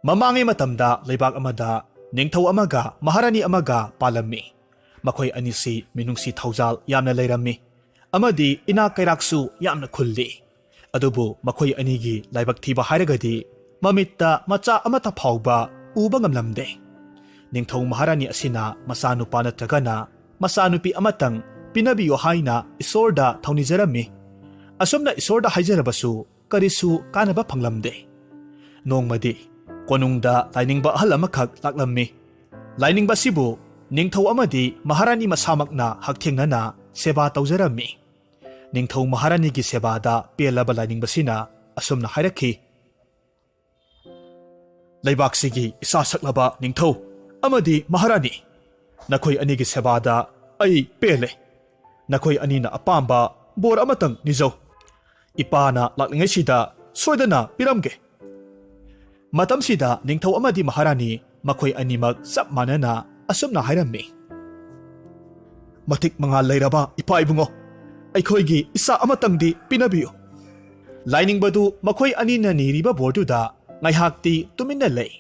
ꯃꯃꯥꯡꯉꯩ ꯃꯇꯝꯗ ꯂꯩꯕꯥꯛ ꯑꯃꯗ ꯅꯤꯡꯊꯧ ꯑꯃꯒ ꯃꯍꯥꯔꯥꯅꯤ ꯑꯃꯒ ꯄꯥꯜꯂꯝꯃꯤ꯫ ꯃꯈꯣꯏ ꯑꯅꯤꯁꯤ ꯃꯤꯅꯨꯡꯁꯤ ꯊꯧꯖꯥꯜ ꯌꯥꯝꯅ ꯂꯩꯔꯝꯃꯤ ꯑꯃꯗꯤ ꯏꯅꯥꯛ ꯀꯩꯔꯥꯛꯁꯨ ꯌꯥꯝꯅ ꯈꯨꯜꯂꯤ꯫ ꯑꯗꯨꯕꯨ ꯃꯈꯣꯏ ꯑꯅꯤꯒꯤ ꯂꯥꯏꯕꯛ ꯊꯤꯕ ꯍꯥꯏꯔꯒꯗꯤ ꯃꯃꯤꯠꯇ ꯃꯆꯥ ꯑꯃꯠꯇ ꯐꯥꯎꯕ ꯎꯕ ꯉꯝꯂꯝꯗꯦ꯫ ꯅꯤꯡꯊꯧ ꯃꯍꯥꯔꯥꯅꯤ ꯑꯁꯤꯅ ꯃꯆꯥꯅꯨꯄꯥ ꯅꯠꯇ꯭ꯔꯒꯅ ꯃꯆꯥꯅꯨꯄꯤ ꯑꯃꯇꯪ ꯄꯤꯅꯕꯤꯌꯨ ꯍꯥꯏꯅ ꯏꯁꯣꯔꯗ ꯊꯧꯅꯤꯖꯔꯝꯃꯤ꯫ ꯑꯁꯨꯝꯅ ꯏꯁꯣꯔꯗ ꯍꯥꯏꯖꯔꯕꯁꯨ ꯀꯔꯤꯁꯨ ꯀꯥꯟꯅꯕ ꯐꯪꯂꯝꯗꯦ꯫ ꯅꯣꯡꯃꯗꯤ ꯀꯣꯅꯨꯡꯗ ꯂꯥꯏꯅꯤꯡꯕ ꯑꯍꯜ ꯑꯃꯈꯛ ꯂꯥꯛꯂꯝꯃꯤ꯫ ꯂꯥꯏꯅꯤꯡꯕ ꯑꯁꯤꯕꯨ ꯅꯤꯡꯊꯧ ꯑꯃꯗꯤ ꯃꯍꯥꯔꯥꯅꯤ ꯃꯁꯥꯃꯛꯅ ꯍꯛꯊꯦꯡꯅꯅ ꯁꯦꯕꯥ ꯇꯧꯖꯔꯝꯃꯤ꯫ ꯅꯤꯡꯊꯧ ꯃꯍꯥꯔꯥꯅꯤꯒꯤ ꯁꯦꯕꯥꯗ ꯄꯦꯜꯂꯕ ꯂꯥꯏꯅꯤꯡꯕꯁꯤꯅ ꯑꯁꯨꯝꯅ ꯍꯥꯏꯔꯛꯈꯤ, ꯂꯩꯕꯥꯛꯁꯤꯒꯤ ꯏꯁꯥ ꯁꯛꯂꯕ ꯅꯤꯡꯊꯧ ꯑꯃꯗꯤ ꯃꯍꯥꯔꯥꯅꯤ, ꯅꯈꯣꯏ ꯑꯅꯤꯒꯤ ꯁꯦꯕꯥꯗ ꯑꯩ ꯄꯦꯜꯂꯦ꯫ ꯅꯈꯣꯏ ꯑꯅꯤꯅ ꯑꯄꯥꯝꯕ ꯕꯣꯔ ꯑꯃꯇꯪ ꯅꯤꯖꯧ꯫ ꯏꯄꯥꯅ ꯂꯥꯛꯂꯤꯉꯩꯁꯤꯗ ꯁꯣꯏꯗꯅ ꯄꯤꯔꯝꯒꯦ꯫ ꯃꯇꯝꯁꯤꯗ ꯅꯤꯡꯊꯧ ꯑꯃꯗꯤ ꯃꯍꯥꯔꯥꯅꯤ ꯃꯈꯣꯏ ꯑꯅꯤꯃꯛ ꯆꯞ ꯃꯥꯟꯅꯅ ꯑꯁꯨꯝꯅ ꯍꯥꯏꯔꯝꯃꯤ, ꯃꯇꯤꯛ ꯃꯉꯥꯜ ꯂꯩꯔꯕ ꯏꯄꯥ ꯏꯕꯨꯡꯉꯣ, ꯑꯩꯈꯣꯏꯒꯤ ꯏꯆꯥ ꯑꯃꯇꯪꯗꯤ ꯄꯤꯅꯕꯤꯌꯨ꯫ ꯂꯥꯏꯅꯤꯡꯕꯗꯨ ꯃꯈꯣꯏ ꯑꯅꯤꯅ ꯅꯤꯔꯤꯕ ꯕꯣꯔꯗꯨꯗ ꯉꯥꯏꯍꯥꯛꯇꯤ ꯇꯨꯃꯤꯟꯅ ꯂꯩ꯫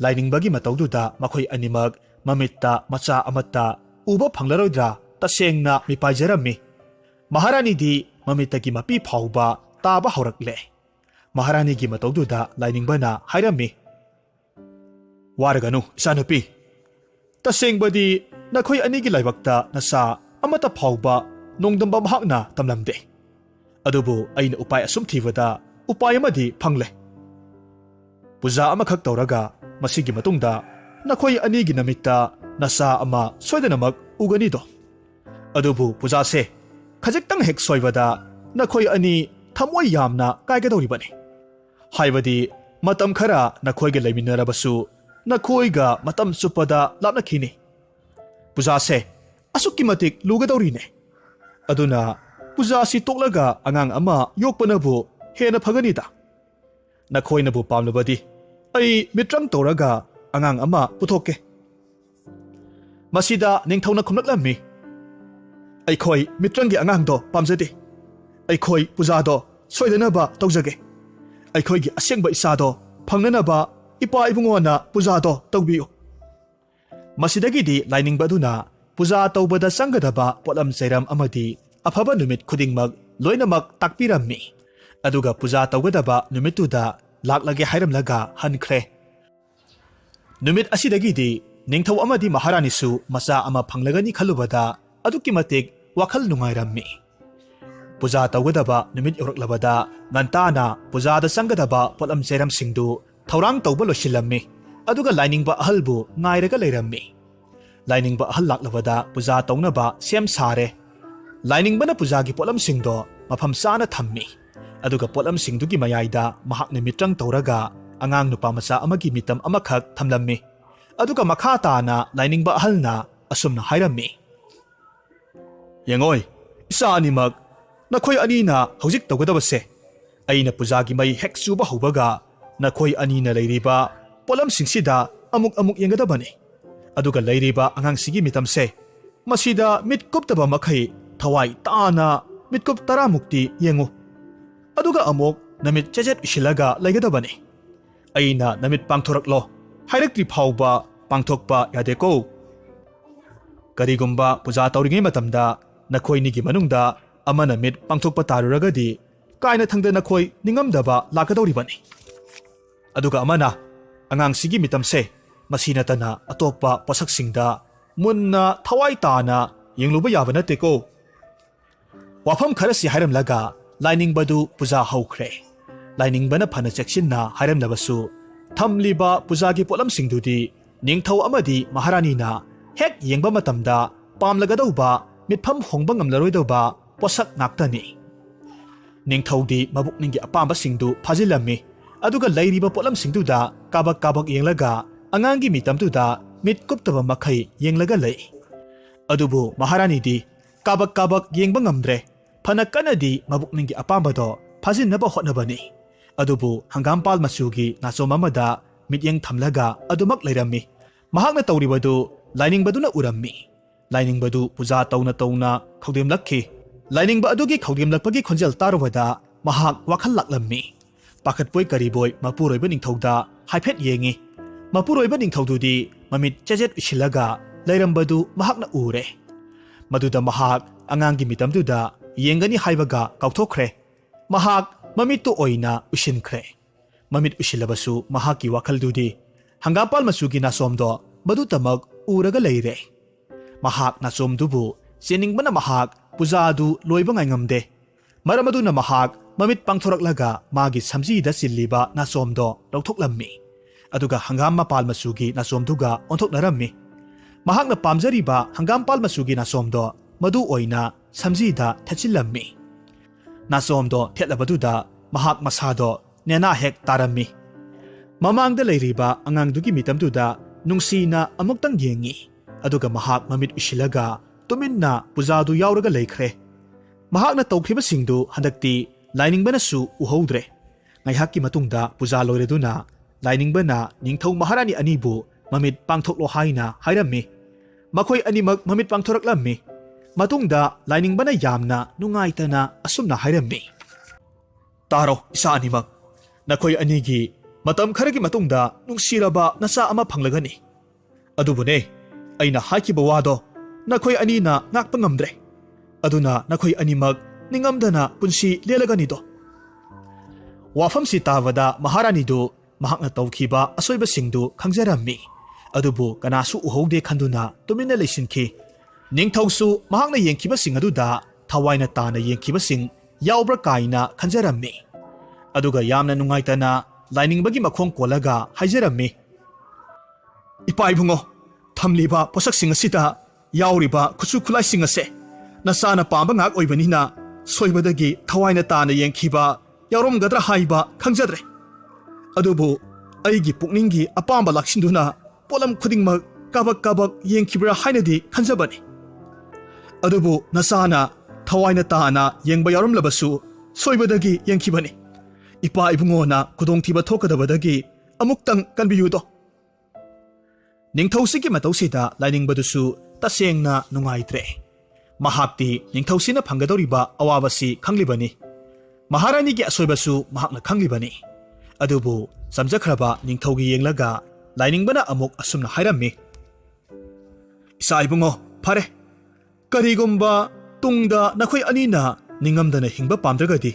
ꯂꯥꯏꯅꯤꯡꯕꯒꯤ ꯃꯇꯧꯗꯨꯗ ꯃꯈꯣꯏ ꯑꯅꯤꯃꯛ ꯃꯃꯤꯠꯇ ꯃꯆꯥ ꯑꯃꯠꯇ ꯎꯕ ꯐꯪꯂꯔꯣꯏꯗ꯭ꯔꯥ ꯇꯁꯦꯡꯅ ꯃꯤꯄꯥꯏꯖꯔꯝꯃꯤ꯫ ꯃꯍꯥꯔꯥꯅꯤꯗꯤ ꯃꯃꯤꯠꯇꯒꯤ ꯃꯄꯤ ꯐꯥꯎꯕ ꯇꯥꯕ ꯍꯧꯔꯛꯂꯦ꯫ ꯃꯍꯥꯔꯥꯅꯤꯒꯤ ꯃꯇꯧꯗꯨꯗ ꯂꯥꯏꯅꯤꯡꯕꯅ ꯍꯥꯏꯔꯝꯃꯤ, ꯋꯥꯔꯒꯅꯨ ꯏꯆꯥꯅꯨꯄꯤ, ꯇꯁꯦꯡꯕꯗꯤ ꯅꯈꯣꯏ ꯑꯅꯤꯒꯤ ꯂꯥꯏꯕꯛꯇ ꯅꯆꯥ ꯑꯃꯠꯇ ꯐꯥꯎꯕ ꯅꯣꯡꯗꯝꯕ ꯃꯍꯥꯛꯅ ꯇꯝꯂꯝꯗꯦ꯫ ꯑꯗꯨꯕꯨ ꯑꯩꯅ ꯎꯄꯥꯏ ꯑꯁꯨꯝ ꯊꯤꯕꯗ ꯎꯄꯥꯏ ꯑꯃꯗꯤ ꯐꯪꯂꯦ꯫ ꯄꯨꯖꯥ ꯑꯃꯈꯛ ꯇꯧꯔꯒ ꯃꯁꯤꯒꯤ ꯃꯇꯨꯡꯗ ꯅꯈꯣꯏ ꯑꯅꯤꯒꯤ ꯅꯃꯤꯠꯇ ꯅꯆꯥ ꯑꯃ ꯁꯣꯏꯗꯅꯃꯛ ꯎꯒꯅꯤꯗꯣ꯫ ꯑꯗꯨꯕꯨ ꯄꯨꯖꯥꯁꯦ ꯈꯖꯤꯛꯇꯪ ꯍꯦꯛ ꯁꯣꯏꯕꯗ ꯅꯈꯣꯏ ꯑꯅꯤ ꯊꯃꯣꯏ ꯌꯥꯝꯅ ꯀꯥꯏꯒꯗꯧꯔꯤꯕꯅꯤ꯫ ꯍꯥꯏꯕꯗꯤ ꯃꯇꯝ ꯈꯔ ꯅꯈꯣꯏꯒ ꯂꯩꯃꯤꯟꯅꯔꯕꯁꯨ ꯅꯈꯣꯏꯒ ꯃꯇꯝ ꯆꯨꯞꯄꯗ ꯂꯥꯞꯅꯈꯤꯅꯤ꯫ ꯄꯨꯖꯥꯁꯦ ꯑꯁꯨꯛꯀꯤ ꯃꯇꯤꯛ ꯂꯨꯒꯗꯧꯔꯤꯅꯦ꯫ ꯑꯗꯨꯅ ꯄꯨꯖꯥꯁꯤ ꯇꯣꯛꯂꯒ ꯑꯉꯥꯡ ꯑꯃ ꯌꯣꯛꯄꯅꯕꯨ ꯍꯦꯟꯅ ꯐꯒꯅꯤꯗ꯫ ꯅꯈꯣꯏꯅꯕꯨ ꯄꯥꯝꯂꯕꯗꯤ ꯑꯩ ꯃꯤꯇ꯭ꯔꯪ ꯇꯧꯔꯒ ꯑꯉꯥꯡ ꯑꯃ ꯄꯨꯊꯣꯛꯀꯦ꯫ ꯃꯁꯤꯗ ꯅꯤꯡꯊꯧꯅ ꯈꯨꯝꯂꯛꯂꯝꯃꯤ, ꯑꯩꯈꯣꯏ ꯃꯤꯇ꯭ꯔꯪꯒꯤ ꯑꯉꯥꯡꯗꯣ ꯄꯥꯝꯖꯗꯦ꯫ ꯑꯩꯈꯣꯏ ꯄꯨꯖꯥꯗꯣ ꯁꯣꯏꯗꯅꯕ ꯇꯧꯖꯒꯦ꯫ ꯑꯩꯈꯣꯏꯒꯤ ꯑꯁꯦꯡꯕ ꯏꯆꯥꯗꯣ ꯐꯪꯅꯅꯕ ꯏꯄꯥ ꯏꯕꯨꯡꯉꯣꯅ ꯄꯨꯖꯥꯗꯣ ꯇꯧꯕꯤꯌꯨ꯫ ꯃꯁꯤꯗꯒꯤꯗꯤ ꯂꯥꯏꯅꯤꯡꯕ ꯑꯗꯨꯅ ꯄꯨꯖꯥ ꯇꯧꯕꯗ ꯆꯪꯒꯗꯕ ꯄꯣꯠꯂꯝ ꯆꯩꯔꯝ ꯑꯃꯗꯤ ꯑꯐꯕ ꯅꯨꯃꯤꯠ ꯈꯨꯗꯤꯡꯃꯛ ꯂꯣꯏꯅꯃꯛ ꯇꯥꯛꯄꯤꯔꯝꯃꯤ꯫ ꯑꯗꯨꯒ ꯄꯨꯖꯥ ꯇꯧꯒꯗꯕ ꯅꯨꯃꯤꯠꯇꯨꯗ ꯂꯥꯛꯂꯒꯦ ꯍꯥꯏꯔꯝꯂꯒ ꯍꯟꯈ꯭ꯔꯦ꯫ ꯅꯨꯃꯤꯠ ꯑꯁꯤꯗꯒꯤꯗꯤ ꯅꯤꯡꯊꯧ ꯑꯃꯗꯤ ꯃꯍꯥꯔꯥꯅꯤꯁꯨ ꯃꯆꯥ ꯑꯃ ꯐꯪꯂꯒꯅꯤ ꯈꯜꯂꯨꯕꯗ ꯑꯗꯨꯛꯀꯤ ꯃꯇꯤꯛ ꯋꯥꯈꯜ ꯅꯨꯡꯉꯥꯏꯔꯝꯃꯤ꯫ ꯄꯨꯖꯥ ꯇꯧꯒꯗꯕ ꯅꯨꯃꯤꯠ ꯌꯧꯔꯛꯂꯕꯗ ꯉꯟꯇꯥꯅ ꯄꯨꯖꯥꯗ ꯆꯪꯒꯗꯕ ꯄꯣꯠꯂꯝ ꯆꯩꯔꯝꯁꯤꯡꯗꯨ ꯊꯧꯔꯥꯡ ꯇꯧꯕ ꯂꯣꯏꯁꯤꯜꯂꯝꯃꯤ꯫ ꯑꯗꯨꯒ ꯂꯥꯏꯅꯤꯡꯕ ꯑꯍꯜꯕꯨ ꯉꯥꯏꯔꯒ ꯂꯩꯔꯝꯃꯤ꯫ ꯂꯥꯏꯅꯤꯡꯕ ꯑꯍꯜ ꯂꯥꯛꯂꯕꯗ ꯄꯨꯖꯥ ꯇꯧꯅꯕ ꯁꯦꯝ ꯁꯥꯔꯦ꯫ ꯂꯥꯏꯅꯤꯡꯕꯅ ꯄꯨꯖꯥꯒꯤ ꯄꯣꯠꯂꯝꯁꯤꯡꯗꯣ ꯃꯐꯝ ꯆꯥꯅ ꯊꯝꯃꯤ꯫ ꯑꯗꯨꯒ ꯄꯣꯠꯂꯝꯁꯤꯡꯗꯨꯒꯤ ꯃꯌꯥꯏꯗ ꯃꯍꯥꯛꯅ ꯃꯤꯇ꯭ꯔꯪ ꯇꯧꯔꯒ ꯑꯉꯥꯡ ꯅꯨꯄꯥ ꯃꯆꯥ ꯑꯃꯒꯤ ꯃꯤꯇꯝ ꯑꯃꯈꯛ ꯊꯝꯂꯝꯃꯤ꯫ ꯑꯗꯨꯒ ꯃꯈꯥ ꯇꯥꯅ ꯂꯥꯏꯅꯤꯡꯕ ꯑꯍꯜꯅ ꯑꯁꯨꯝꯅ ꯍꯥꯏꯔꯝꯃꯤ, ꯌꯦꯡꯉꯣꯏ ꯏꯆꯥ ꯑꯅꯤꯃꯛ, ꯅꯈꯣꯏ ꯑꯅꯤꯅ ꯍꯧꯖꯤꯛ ꯇꯧꯒꯗꯕꯁꯦ ꯑꯩꯅ ꯄꯨꯖꯥꯒꯤ ꯃꯩ ꯍꯦꯛ ꯆꯨꯕ ꯍꯧꯕꯒ ꯅꯈꯣꯏ ꯑꯅꯤꯅ ꯂꯩꯔꯤꯕ ꯄꯣꯠꯂꯝꯁꯤꯡꯁꯤꯗ ꯑꯃꯨꯛ ꯌꯦꯡꯒꯗꯕꯅꯤ꯫ ꯑꯗꯨꯒ ꯂꯩꯔꯤꯕ ꯑꯉꯥꯡꯁꯤꯒꯤ ミꯇꯝꯁꯦ ꯃꯁꯤꯗ ꯃꯤꯠ ꯀꯨꯞꯇꯕ ꯃꯈꯩ ꯊꯋꯥꯏ ꯇꯥꯅ ꯃꯤꯠꯀꯨꯞ 10ꯃꯨꯛꯇꯤ ꯌꯦꯡꯉꯨ꯫ ꯑꯗꯨꯒ ꯑꯃꯨꯛ ꯅꯃꯤꯠ ꯆꯦꯆꯦꯠ ꯎꯏꯁꯤꯜꯂꯒ ꯂꯩꯒꯗꯕꯅꯤ꯫ ꯑꯩꯅ ꯅꯃꯤꯠ ꯄꯥꯡꯊꯣꯔꯛꯂꯣ ꯍꯥꯏꯔꯛꯇ꯭ꯔꯤ ꯐꯥꯎꯕ ꯄꯥꯡꯊꯣꯛꯄ ꯌꯥꯗꯦꯀꯣ꯫ ꯀꯔꯤꯒꯨꯝꯕ ꯄꯨꯖꯥ ꯇꯧꯔꯤꯉꯩ ꯃꯇꯝꯗ ꯅꯈꯣꯏꯅꯤꯒꯤ ꯃꯅꯨꯡꯗ ꯑꯃꯅ ꯃꯤꯠ ꯄꯥꯡꯊꯣꯛꯄ ꯇꯥꯔꯨꯔꯒꯗꯤ ꯀꯥꯏꯅꯊꯪꯗ ꯅꯈꯣꯏ ꯅꯤꯡꯉꯝꯗꯕ ꯂꯥꯛꯀꯗꯧꯔꯤꯕꯅꯤ꯫ ꯑꯗꯨꯒ ꯑꯃꯅ ꯑꯉꯥꯡꯁꯤꯒꯤ ꯃꯤꯇꯝꯁꯦ ꯃꯁꯤ ꯅꯠꯇꯅ ꯑꯇꯣꯞꯄ ꯄꯣꯠꯁꯛꯁꯤꯡꯗ ꯃꯨꯟꯅ ꯊꯋꯥꯏ ꯇꯥꯅ ꯌꯦꯡꯂꯨꯕ ꯌꯥꯕ ꯅꯠꯇꯦꯀꯣ꯫ ꯋꯥꯐꯝ ꯈꯔꯁꯤ ꯍꯥꯏꯔꯝꯂꯒ ꯂꯥꯏꯅꯤꯡꯕꯗꯨ ꯄꯨꯖꯥ ꯍꯧꯈ꯭ꯔꯦ꯫ ꯂꯥꯏꯅꯤꯡꯕꯅ ꯐꯅ ꯆꯦꯛꯁꯤꯟꯅ ꯍꯥꯏꯔꯝꯂꯕꯁꯨ ꯊꯝꯂꯤꯕ ꯄꯨꯖꯥꯒꯤ ꯄꯣꯠꯂꯝꯁꯤꯡꯗꯨꯗꯤ ꯅꯤꯡꯊꯧ ꯑꯃꯗꯤ ꯃꯍꯥꯔꯥꯅꯤꯅ ꯍꯦꯛ ꯌꯦꯡꯕ ꯃꯇꯝꯗ ꯄꯥꯝꯂꯒꯗꯧꯕ ꯃꯤꯠꯐꯝ ꯍꯣꯡꯕ ꯉꯝꯂꯔꯣꯏꯗꯧꯕ ꯄꯣꯠꯁꯛ ꯉꯥꯛꯇꯅꯤ꯫ ꯅꯤꯡꯊꯧꯗꯤ ꯃꯕꯨꯛꯅꯤꯡꯒꯤ ꯑꯄꯥꯝꯕꯁꯤꯡꯗꯨ ꯐꯥꯖꯤꯜꯂꯝꯃꯤ꯫ ꯑꯗꯨꯒ ꯂꯩꯔꯤꯕ ꯄꯣꯠꯂꯝꯁꯤꯡꯗꯨꯗ ꯀꯥꯕꯛ ꯌꯦꯡꯂꯒ ꯑꯉꯥꯡꯒꯤ ꯃꯤꯇꯝꯗꯨꯗ ꯃꯤꯠ ꯀꯨꯞꯇꯕ ꯃꯈꯩ ꯌꯦꯡꯂꯒ ꯂꯩ꯫ ꯑꯗꯨꯕꯨ ꯃꯍꯥꯔꯥꯅꯤꯗꯤ ꯀꯥꯕꯛ ꯌꯦꯡꯕ ꯉꯝꯗ꯭ꯔꯦ꯫ ꯐꯅ ꯀꯟꯅꯗꯤ ꯃꯕꯨꯛꯅꯤꯡꯒꯤ ꯑꯄꯥꯝꯕꯗꯣ ꯐꯥꯖꯤꯟꯅꯕ ꯍꯣꯠꯅꯕꯅꯤ꯫ ꯑꯗꯨꯕꯨ ꯍꯪꯒꯥꯝꯄꯥꯜ ꯃꯆꯨꯒꯤ ꯅꯥꯆꯣꯝ ꯑꯃꯗ ꯃꯤꯠꯌꯦꯡ ꯊꯝꯂꯒ ꯑꯗꯨꯃꯛ ꯂꯩꯔꯝꯃꯤ꯫ ꯃꯍꯥꯛꯅ ꯇꯧꯔꯤꯕꯗꯨ ꯂꯥꯏꯅꯤꯡꯕꯗꯨꯅ ꯎꯔꯝꯃꯤ꯫ ꯂꯥꯏꯅꯤꯡꯕꯗꯨ ꯄꯨꯖꯥ ꯇꯧꯅ ꯈꯧꯗꯦꯝꯂꯛꯈꯤ꯫ ꯂꯥꯏꯅꯤꯡꯕ ꯑꯗꯨꯒꯤ ꯈꯧꯗꯦꯝꯂꯛꯄꯒꯤ ꯈꯣꯟꯖꯦꯜ ꯇꯥꯔꯨꯕꯗ ꯃꯍꯥꯛ ꯋꯥꯈꯜ ꯂꯥꯛꯂꯝꯃꯤ꯫ ꯄꯥꯈꯠꯄꯣꯏ ꯀꯔꯤꯕꯣꯏ ꯃꯄꯨꯔꯣꯏꯕ ꯅꯤꯡꯊꯧꯗ ꯍꯥꯏꯐꯦꯠ ꯌꯦꯡꯉꯤ꯫ ꯃꯄꯨꯔꯣꯏꯕ ꯅꯤꯡꯊꯧꯗꯨꯗꯤ ꯃꯃꯤꯠ ꯆꯦꯖꯦꯠ ꯎꯏꯁꯤꯜꯂꯒ ꯂꯩꯔꯝꯕꯗꯨ ꯃꯍꯥꯛꯅ ꯎꯔꯦ꯫ ꯃꯗꯨꯗ ꯃꯍꯥꯛ ꯑꯉꯥꯡꯒꯤ ꯃꯤꯇꯝꯗꯨꯗ ꯌꯦꯡꯒꯅꯤ ꯍꯥꯏꯕꯒ ꯀꯥꯎꯊꯣꯛꯈ꯭ꯔꯦ꯫ ꯃꯍꯥꯛ ꯃꯃꯤꯠꯇꯨ ꯑꯣꯏꯅ ꯎꯏꯁꯤꯟꯈ꯭ꯔꯦ꯫ ꯃꯃꯤꯠ ꯎꯏꯁꯤꯜꯂꯕꯁꯨ ꯃꯍꯥꯛꯀꯤ ꯋꯥꯈꯜꯗꯨꯗꯤ ꯍꯪꯒꯥꯝꯄꯥꯜ ꯃꯆꯨꯒꯤ ꯅꯥꯆꯣꯝꯗꯣ ꯃꯗꯨꯇꯃꯛ ꯎꯔꯒ ꯂꯩꯔꯦ꯫ ꯃꯍꯥꯛ ꯅꯥꯆꯣꯝꯗꯨꯕꯨ ꯆꯦꯟꯅꯤꯡꯕꯅ ꯃꯍꯥꯛ ꯄꯨꯖꯥꯗꯨ ꯂꯣꯏꯕ ꯉꯥꯏꯉꯝꯗꯦ꯫ ꯃꯔꯝ ꯑꯗꯨꯅ ꯃꯍꯥꯛ ꯃꯃꯤꯠ ꯄꯥꯡꯊꯣꯔꯛꯂꯒ ꯃꯥꯒꯤ ꯁꯝꯖꯤꯗ ꯆꯤꯜꯂꯤꯕ ꯅꯥꯆꯣꯝꯗꯣ ꯂꯧꯊꯣꯛꯂꯝꯃꯤ꯫ ꯑꯗꯨꯒ ꯍꯪꯒꯥꯝ ꯃꯄꯥꯜ ꯃꯆꯨꯒꯤ ꯅꯥꯆꯣꯝꯗꯨꯒ ꯑꯣꯟꯊꯣꯛꯅꯔꯝꯃꯤ꯫ ꯃꯍꯥꯛꯅ ꯄꯥꯝꯖꯔꯤꯕ ꯍꯪꯒꯥꯝꯄꯥꯜ ꯃꯆꯨꯒꯤ ꯅꯥꯆꯣꯝꯗꯣ ꯃꯗꯨ ꯑꯣꯏꯅ ꯁꯝꯖꯤꯗ ꯊꯦꯠꯆꯤꯜꯂꯝꯃꯤ꯫ ꯅꯥꯆꯣꯝꯗꯣ ꯊꯦꯠꯂꯕꯗꯨꯗ ꯃꯍꯥꯛ ꯃꯁꯥꯗꯣ ꯅꯦꯅꯥ ꯍꯦꯛ ꯇꯥꯔꯝꯃꯤ꯫ ꯃꯃꯥꯡꯗ ꯂꯩꯔꯤꯕ ꯑꯉꯥꯡꯗꯨꯒꯤ ꯃꯤꯇꯝꯗꯨꯗ ꯅꯨꯡꯁꯤꯅ ꯑꯃꯨꯛꯇꯪ ꯌꯦꯡꯉꯤ꯫ ꯑꯗꯨꯒ ꯃꯍꯥꯛ ꯃꯃꯤꯠ ꯎꯏꯁꯤꯜꯂꯒ ꯇꯨꯃꯤꯟꯅ ꯄꯨꯖꯥꯗꯨ ꯌꯥꯎꯔꯒ ꯂꯩꯈ꯭ꯔꯦ꯫ ꯃꯍꯥꯛꯅ ꯇꯧꯈꯤꯕꯁꯤꯡꯗꯨ ꯍꯟꯗꯛꯇꯤ ꯂꯥꯏꯅꯤꯡꯕꯅꯁꯨ ꯎꯍꯧꯗ꯭ꯔꯦ꯫ ꯉꯥꯏꯍꯥꯛꯀꯤ ꯃꯇꯨꯡꯗ ꯄꯨꯖꯥ ꯂꯣꯏꯔꯗꯨꯅ ꯂꯥꯏꯅꯤꯡꯕꯅ ꯅꯤꯡꯊꯧ ꯃꯍꯥꯔꯥꯅꯤ ꯑꯅꯤꯕꯨ ꯃꯃꯤꯠ ꯄꯥꯡꯊꯣꯛꯂꯣ ꯍꯥꯏꯅ ꯍꯥꯏꯔꯝꯃꯤ꯫ ꯃꯈꯣꯏ ꯑꯅꯤꯃꯛ ꯃꯃꯤꯠ ꯄꯥꯡꯊꯣꯔꯛꯂꯝꯃꯤ꯫ ꯃꯇꯨꯡꯗ ꯂꯥꯏꯅꯤꯡꯕꯅ ꯌꯥꯝꯅ ꯅꯨꯡꯉꯥꯏꯇꯅ ꯑꯁꯨꯝꯅ ꯍꯥꯏꯔꯝꯃꯤ꯫ ꯇꯥꯔꯣ ꯏꯆꯥ ꯑꯅꯤꯃꯛ, ꯅꯈꯣꯏ ꯑꯅꯤꯒꯤ ꯃꯇꯝ ꯈꯔꯒꯤ ꯃꯇꯨꯡꯗ ꯅꯨꯡꯁꯤꯔꯕ ꯅꯆꯥ ꯑꯃ ꯐꯪꯂꯒꯅꯤ꯫ ꯑꯗꯨꯕꯨꯅꯦ, ꯑꯩꯅ ꯍꯥꯏꯈꯤꯕ ꯋꯥꯗꯣ ꯅꯈꯣꯏ ꯑꯅꯤꯅ ꯉꯥꯛꯄ ꯉꯝꯗ꯭ꯔꯦ꯫ ꯑꯗꯨꯅ ꯅꯈꯣꯏ ꯑꯅꯤꯃꯛ ꯅꯤꯡꯉꯝꯗꯅ ꯄꯨꯟꯁꯤ ꯂꯦꯜꯂꯒꯅꯤꯗꯣ꯫ ꯋꯥꯐꯝꯁꯤ ꯇꯥꯕꯗ ꯃꯍꯥꯔꯥꯅꯤꯗꯨ ꯃꯍꯥꯛꯅ ꯇꯧꯈꯤꯕ ꯑꯁꯣꯏꯕꯁꯤꯡꯗꯨ ꯈꯪꯖꯔꯝꯃꯤ꯫ ꯑꯗꯨꯕꯨ ꯀꯅꯥꯁꯨ ꯎꯍꯧꯗꯦ ꯈꯟꯗꯨꯅ ꯇꯨꯃꯤꯟꯅ ꯂꯩꯁꯤꯟꯈꯤ꯫ ꯅꯤꯡꯊꯧꯁꯨ ꯃꯍꯥꯛꯅ ꯌꯦꯡꯈꯤꯕꯁꯤꯡ ꯑꯗꯨꯗ ꯊꯋꯥꯏꯅ ꯇꯥꯅ ꯌꯦꯡꯈꯤꯕꯁꯤꯡ ꯌꯥꯎꯕ꯭ꯔꯥ ꯀꯥꯏꯅ ꯈꯟꯖꯔꯝꯃꯤ꯫ ꯑꯗꯨꯒ ꯌꯥꯝꯅ ꯅꯨꯡꯉꯥꯏꯇꯅ ꯂꯥꯏꯅꯤꯡꯕꯒꯤ ꯃꯈꯣꯡ ꯀꯣꯜꯂꯒ ꯍꯥꯏꯖꯔꯝꯃꯤ꯫ ꯏꯄꯥ ꯏꯕꯨꯡꯉꯣ, ꯊꯝꯂꯤꯕ ꯄꯣꯠꯁꯛꯁꯤꯡ ꯑꯁꯤꯗ ꯌꯥꯎꯔꯤꯕ ꯈꯨꯠꯁꯨ ꯈꯨꯠꯂꯥꯏꯁꯤꯡ ꯑꯁꯦ ꯅꯆꯥꯅ ꯄꯥꯝꯕ ꯉꯥꯛ ꯑꯣꯏꯕꯅꯤꯅ ꯁꯣꯏꯕꯗꯒꯤ ꯊꯋꯥꯏꯅ ꯇꯥꯅ ꯌꯦꯡꯈꯤꯕ ꯌꯥꯎꯔꯝꯒꯗ꯭ꯔꯥ ꯍꯥꯏꯕ ꯈꯪꯖꯗ꯭ꯔꯦ꯫ ꯑꯗꯨꯕꯨ ꯑꯩꯒꯤ ꯄꯨꯛꯅꯤꯡꯒꯤ ꯑꯄꯥꯝꯕ ꯂꯥꯛꯁꯤꯟꯗꯨꯅ ꯄꯣꯠꯂꯝ ꯈꯨꯗꯤꯡꯃꯛ ꯀꯥꯕꯛ ꯀꯥꯕꯛ ꯌꯦꯡꯈꯤꯕ꯭ꯔꯥ ꯍꯥꯏꯅꯗꯤ ꯈꯟꯖꯕꯅꯤ꯫ ꯑꯗꯨꯕꯨ ꯅꯆꯥꯅ ꯊꯋꯥꯏꯅ ꯇꯥꯅ ꯌꯦꯡꯕ ꯌꯥꯎꯔꯝꯂꯕꯁꯨ ꯁꯣꯏꯕꯗꯒꯤ ꯌꯦꯡꯈꯤꯕꯅꯤ꯫ ꯏꯄꯥ ꯏꯕꯨꯡꯉꯣꯅ ꯈꯨꯗꯣꯡꯊꯤꯕ ꯊꯣꯛꯀꯗꯕꯗꯒꯤ ꯑꯃꯨꯛꯇꯪ ꯀꯟꯕꯤꯌꯨꯗꯣ꯫ ꯅꯤꯡꯊꯧꯁꯤꯒꯤ ꯃꯇꯧꯁꯤꯗ ꯂꯥꯏꯅꯤꯡꯕꯗꯨꯁꯨ ꯇꯁꯦꯡꯅ ꯅꯨꯡꯉꯥꯏꯇ꯭ꯔꯦ꯫ ꯃꯍꯥꯛꯇꯤ ꯅꯤꯡꯊꯧꯁꯤꯅ ꯐꯪꯒꯗꯧꯔꯤꯕ ꯑꯋꯥꯕꯁꯤ ꯈꯪꯂꯤꯕꯅꯤ꯫ ꯃꯍꯥꯔꯥꯅꯤꯒꯤ ꯑꯁꯣꯏꯕꯁꯨ ꯃꯍꯥꯛꯅ ꯈꯪꯂꯤꯕꯅꯤ꯫ ꯑꯗꯨꯕꯨ ꯆꯝꯖꯈ꯭ꯔꯕ ꯅꯤꯡꯊꯧꯒꯤ ꯌꯦꯡꯂꯒ ꯂꯥꯏꯅꯤꯡꯕꯅ ꯑꯃꯨꯛ ꯑꯁꯨꯝꯅ ꯍꯥꯏꯔꯝꯃꯤ꯫ ꯏꯆꯥ ꯏꯕꯨꯡꯉꯣ, ꯐꯔꯦ, ꯀꯔꯤꯒꯨꯝꯕ ꯇꯨꯡꯗ ꯅꯈꯣꯏ ꯑꯅꯤꯅ ꯅꯤꯡꯉꯝꯗꯅ ꯍꯤꯡꯕ ꯄꯥꯝꯗ꯭ꯔꯒꯗꯤ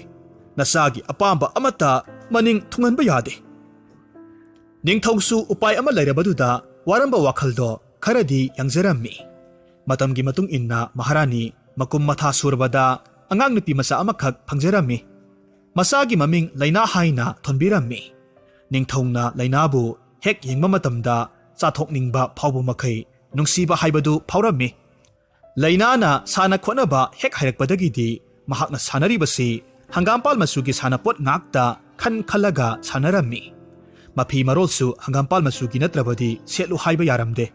ꯅꯆꯥꯒꯤ ꯑꯄꯥꯝꯕ ꯑꯃꯠꯇ ꯃꯅꯤꯡ ꯊꯨꯡꯍꯟꯕ ꯌꯥꯗꯦ꯫ ꯅꯤꯡꯊꯧꯁꯨ ꯎꯄꯥꯏ ꯑꯃ ꯂꯩꯔꯕꯗꯨꯗ ꯋꯥꯔꯝꯕ ꯋꯥꯈꯜꯗꯣ ꯈꯔꯗꯤ ꯌꯥꯡꯖꯔꯝꯃꯤ꯫ ꯃꯇꯝꯒꯤ ꯃꯇꯨꯡ ꯏꯟꯅ ꯃꯍꯥꯔꯥꯅꯤ ꯃꯀꯨꯝ ꯃꯊꯥ ꯁꯨꯔꯕꯗ ꯑꯉꯥꯡ ꯅꯨꯄꯤ ꯃꯆꯥ ꯑꯃꯈꯛ ꯐꯪꯖꯔꯝꯃꯤ꯫ ꯃꯆꯥꯒꯤ ꯃꯃꯤꯡ ꯂꯩꯅꯥ ꯍꯥꯏꯅ ꯊꯣꯟꯕꯤꯔꯝꯃꯤ꯫ ꯅꯤꯡꯊꯧꯅ ꯂꯩꯅꯥꯕꯨ ꯍꯦꯛ ꯌꯦꯡꯕ ꯃꯇꯝꯗ ꯆꯥꯊꯣꯛꯅꯤꯡꯕ ꯐꯥꯎꯕ ꯃꯈꯩ ꯅꯨꯡꯁꯤꯕ ꯍꯥꯏꯕꯗꯨ ꯐꯥꯎꯔꯝꯃꯤ꯫ ꯂꯩꯅꯥꯅ ꯁꯥꯟꯅ ꯈꯣꯠꯅꯕ ꯍꯦꯛ ꯍꯩꯔꯛꯄꯗꯒꯤꯗꯤ ꯃꯍꯥꯛꯅ ꯁꯥꯟꯅꯔꯤꯕꯁꯤ ꯍꯪꯒꯥꯝꯄꯥꯜ ꯃꯆꯨꯒꯤ ꯁꯥꯟꯅꯄꯣꯠ ꯉꯥꯛꯇ ꯈꯜꯂꯒ ꯁꯥꯟꯅꯔꯝꯃꯤ꯫ ꯃꯐꯤ ꯃꯔꯣꯜꯁꯨ ꯍꯪꯒꯥꯝꯄꯥꯜ ꯃꯆꯨꯒꯤ ꯅꯠꯇ꯭ꯔꯕꯗꯤ ꯁꯦꯠꯂꯨ ꯍꯥꯏꯕ ꯌꯥꯔꯝꯗꯦ꯫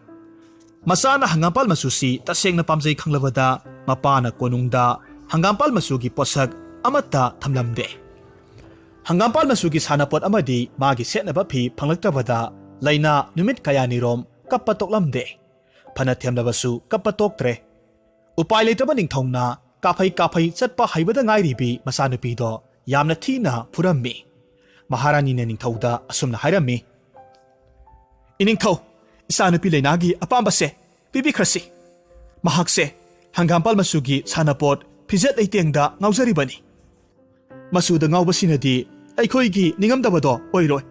ꯃꯆꯥꯅ ꯍꯪꯒꯥꯝꯄꯥꯜ ꯃꯆꯨꯁꯤ ꯇꯁꯦꯡꯅ ꯄꯥꯝꯖꯩ ꯈꯪꯂꯕꯗ ꯃꯄꯥꯅ ꯀꯣꯅꯨꯡꯗ ꯍꯪꯒꯥꯝꯄꯥꯜ ꯃꯆꯨꯒꯤ ꯄꯣꯠꯁꯛ ꯑꯃꯠꯇ ꯊꯝꯂꯝꯗꯦ꯫ ꯍꯪꯒꯥꯝꯄꯥꯜ ꯃꯆꯨꯒꯤ ꯁꯥꯟꯅꯄꯣꯠ ꯑꯃꯗꯤ ꯃꯥꯒꯤ ꯁꯦꯠꯅꯕ ꯐꯤ ꯐꯪꯂꯛꯇꯕꯗ ꯂꯩꯅꯥ ꯅꯨꯃꯤꯠ ꯀꯌꯥꯅꯤꯔꯣꯝ ꯀꯞꯄ ꯇꯣꯛꯂꯝꯗꯦ꯫ ꯐꯅ ꯊꯦꯝꯂꯕꯁꯨ ꯀꯞꯄ ꯇꯣꯛꯇ꯭ꯔꯦ꯫ ꯎꯄꯥꯏ ꯂꯩꯇꯕ ꯅꯤꯡꯊꯧꯅ ꯀꯥꯐꯩ ꯆꯠꯄ ꯍꯩꯕꯗ ꯉꯥꯏꯔꯤꯕꯤ ꯃꯆꯥꯅꯨꯄꯤꯗꯣ ꯌꯥꯝꯅ ꯊꯤꯅ ꯐꯨꯔꯝꯃꯤ꯫ ꯃꯍꯥꯔꯥꯅꯤꯅ ꯅꯤꯡꯊꯧꯗ ꯑꯁꯨꯝꯅ ꯍꯥꯏꯔꯝꯃꯤ꯫ ꯏꯅꯤꯡꯊꯧ, ꯏꯆꯥꯅꯨꯄꯤ ꯂꯩꯅꯥꯒꯤ ꯑꯄꯥꯝꯕꯁꯦ ꯄꯤꯕꯤꯈ꯭ꯔꯁꯤ꯫ ꯃꯍꯥꯛꯁꯦ ꯍꯪꯒꯥꯝꯄꯥꯜ ꯃꯆꯨꯒꯤ ꯁꯥꯟꯅꯄꯣꯠ ꯐꯤꯖꯦꯠ ꯂꯩꯇꯦꯡꯗ ꯉꯥꯎꯖꯔꯤꯕꯅꯤ꯫ ꯃꯆꯨꯗ ꯉꯥꯎꯕꯁꯤꯅꯗꯤ ꯑꯩꯈꯣꯏꯒꯤ ꯅꯤꯡꯉꯝꯗꯕꯗꯣ ꯑꯣꯏꯔꯣꯏ꯫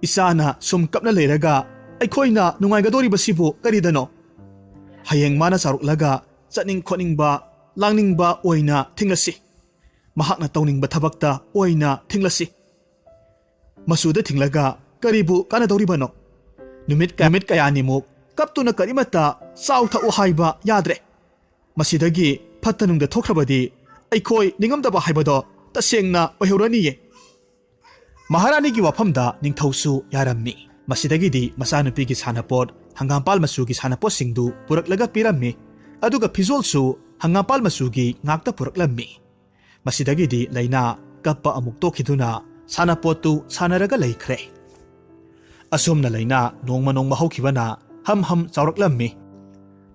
ꯏꯆꯥꯅ ꯁꯨꯝ ꯀꯞꯅ ꯂꯩꯔꯒ ꯑꯩꯈꯣꯏꯅ ꯅꯨꯡꯉꯥꯏꯒꯗꯧꯔꯤꯕꯁꯤꯕꯨ ꯀꯔꯤꯗꯅꯣ? ꯍꯌꯦꯡ ꯃꯥꯅ ꯆꯥꯎꯔꯛꯂꯒ ꯆꯠꯅꯤꯡ ꯈꯣꯠꯅꯤꯡꯕ ꯂꯥꯡꯅꯤꯡꯕ ꯑꯣꯏꯅ ꯊꯤꯡꯂꯁꯤ꯫ ꯃꯍꯥꯛꯅ ꯇꯧꯅꯤꯡꯕ ꯊꯕꯛꯇ ꯑꯣꯏꯅ ꯊꯤꯡꯂꯁꯤ꯫ ꯃꯆꯨꯗ ꯊꯤꯡꯂꯒ ꯀꯔꯤꯕꯨ ꯀꯥꯟꯅꯗꯧꯔꯤꯕꯅꯣ? ꯅꯨꯃꯤꯠ ꯀꯌꯥꯅꯤꯃꯨꯛ ꯀꯞꯇꯨꯅ ꯀꯔꯤꯃꯠꯇ ꯆꯥꯎ ꯊꯛꯎ ꯍꯥꯏꯕ ꯌꯥꯗ꯭ꯔꯦ꯫ ꯃꯁꯤꯗꯒꯤ ꯐꯠꯇ ꯅꯨꯡꯗ ꯊꯣꯛꯈ꯭ꯔꯕꯗꯤ ꯑꯩꯈꯣꯏ ꯅꯤꯡꯉꯝꯗꯕ ꯍꯥꯏꯕꯗꯣ ꯇꯁꯦꯡꯅ ꯑꯣꯏꯍꯧꯔꯅꯤꯌꯦ꯫ ꯃꯍꯥꯔꯥꯅꯤꯒꯤ ꯋꯥꯐꯝꯗ ꯅꯤꯡꯊꯧꯁꯨ ꯌꯥꯔꯝꯃꯤ꯫ ꯃꯁꯤꯗꯒꯤꯗꯤ ꯃꯆꯥꯅꯨꯄꯤꯒꯤ ꯁꯥꯟꯅꯄꯣꯠ ꯍꯪꯒꯥꯝꯄꯥꯜ ꯃꯆꯨꯒꯤ ꯁꯥꯟꯅꯄꯣꯠꯁꯤꯡꯗꯨ ꯄꯨꯔꯛꯂꯒ ꯄꯤꯔꯝꯃꯤ꯫ ꯑꯗꯨꯒ ꯐꯤꯖꯣꯜꯁꯨ ꯍꯪꯒꯥꯝꯄꯥꯜ ꯃꯆꯨꯒꯤ ꯉꯥꯛꯇ ꯄꯨꯔꯛꯂꯝꯃꯤ꯫ ꯃꯁꯤꯗꯒꯤꯗꯤ ꯂꯩꯅꯥ ꯀꯞꯄ ꯑꯃꯨꯛ ꯇꯣꯛꯈꯤꯗꯨꯅ ꯁꯥꯟꯅꯄꯣꯠꯇꯨ ꯁꯥꯟꯅꯔꯒ ꯂꯩꯈ꯭ꯔꯦ꯫ ꯑꯁꯨꯝꯅ ꯂꯩꯅꯥ ꯅꯣꯡꯃ ꯅꯣꯡꯃ ꯍꯧꯈꯤꯕꯅ ꯍꯝ ꯆꯥꯎꯔꯛꯂꯝꯃꯤ꯫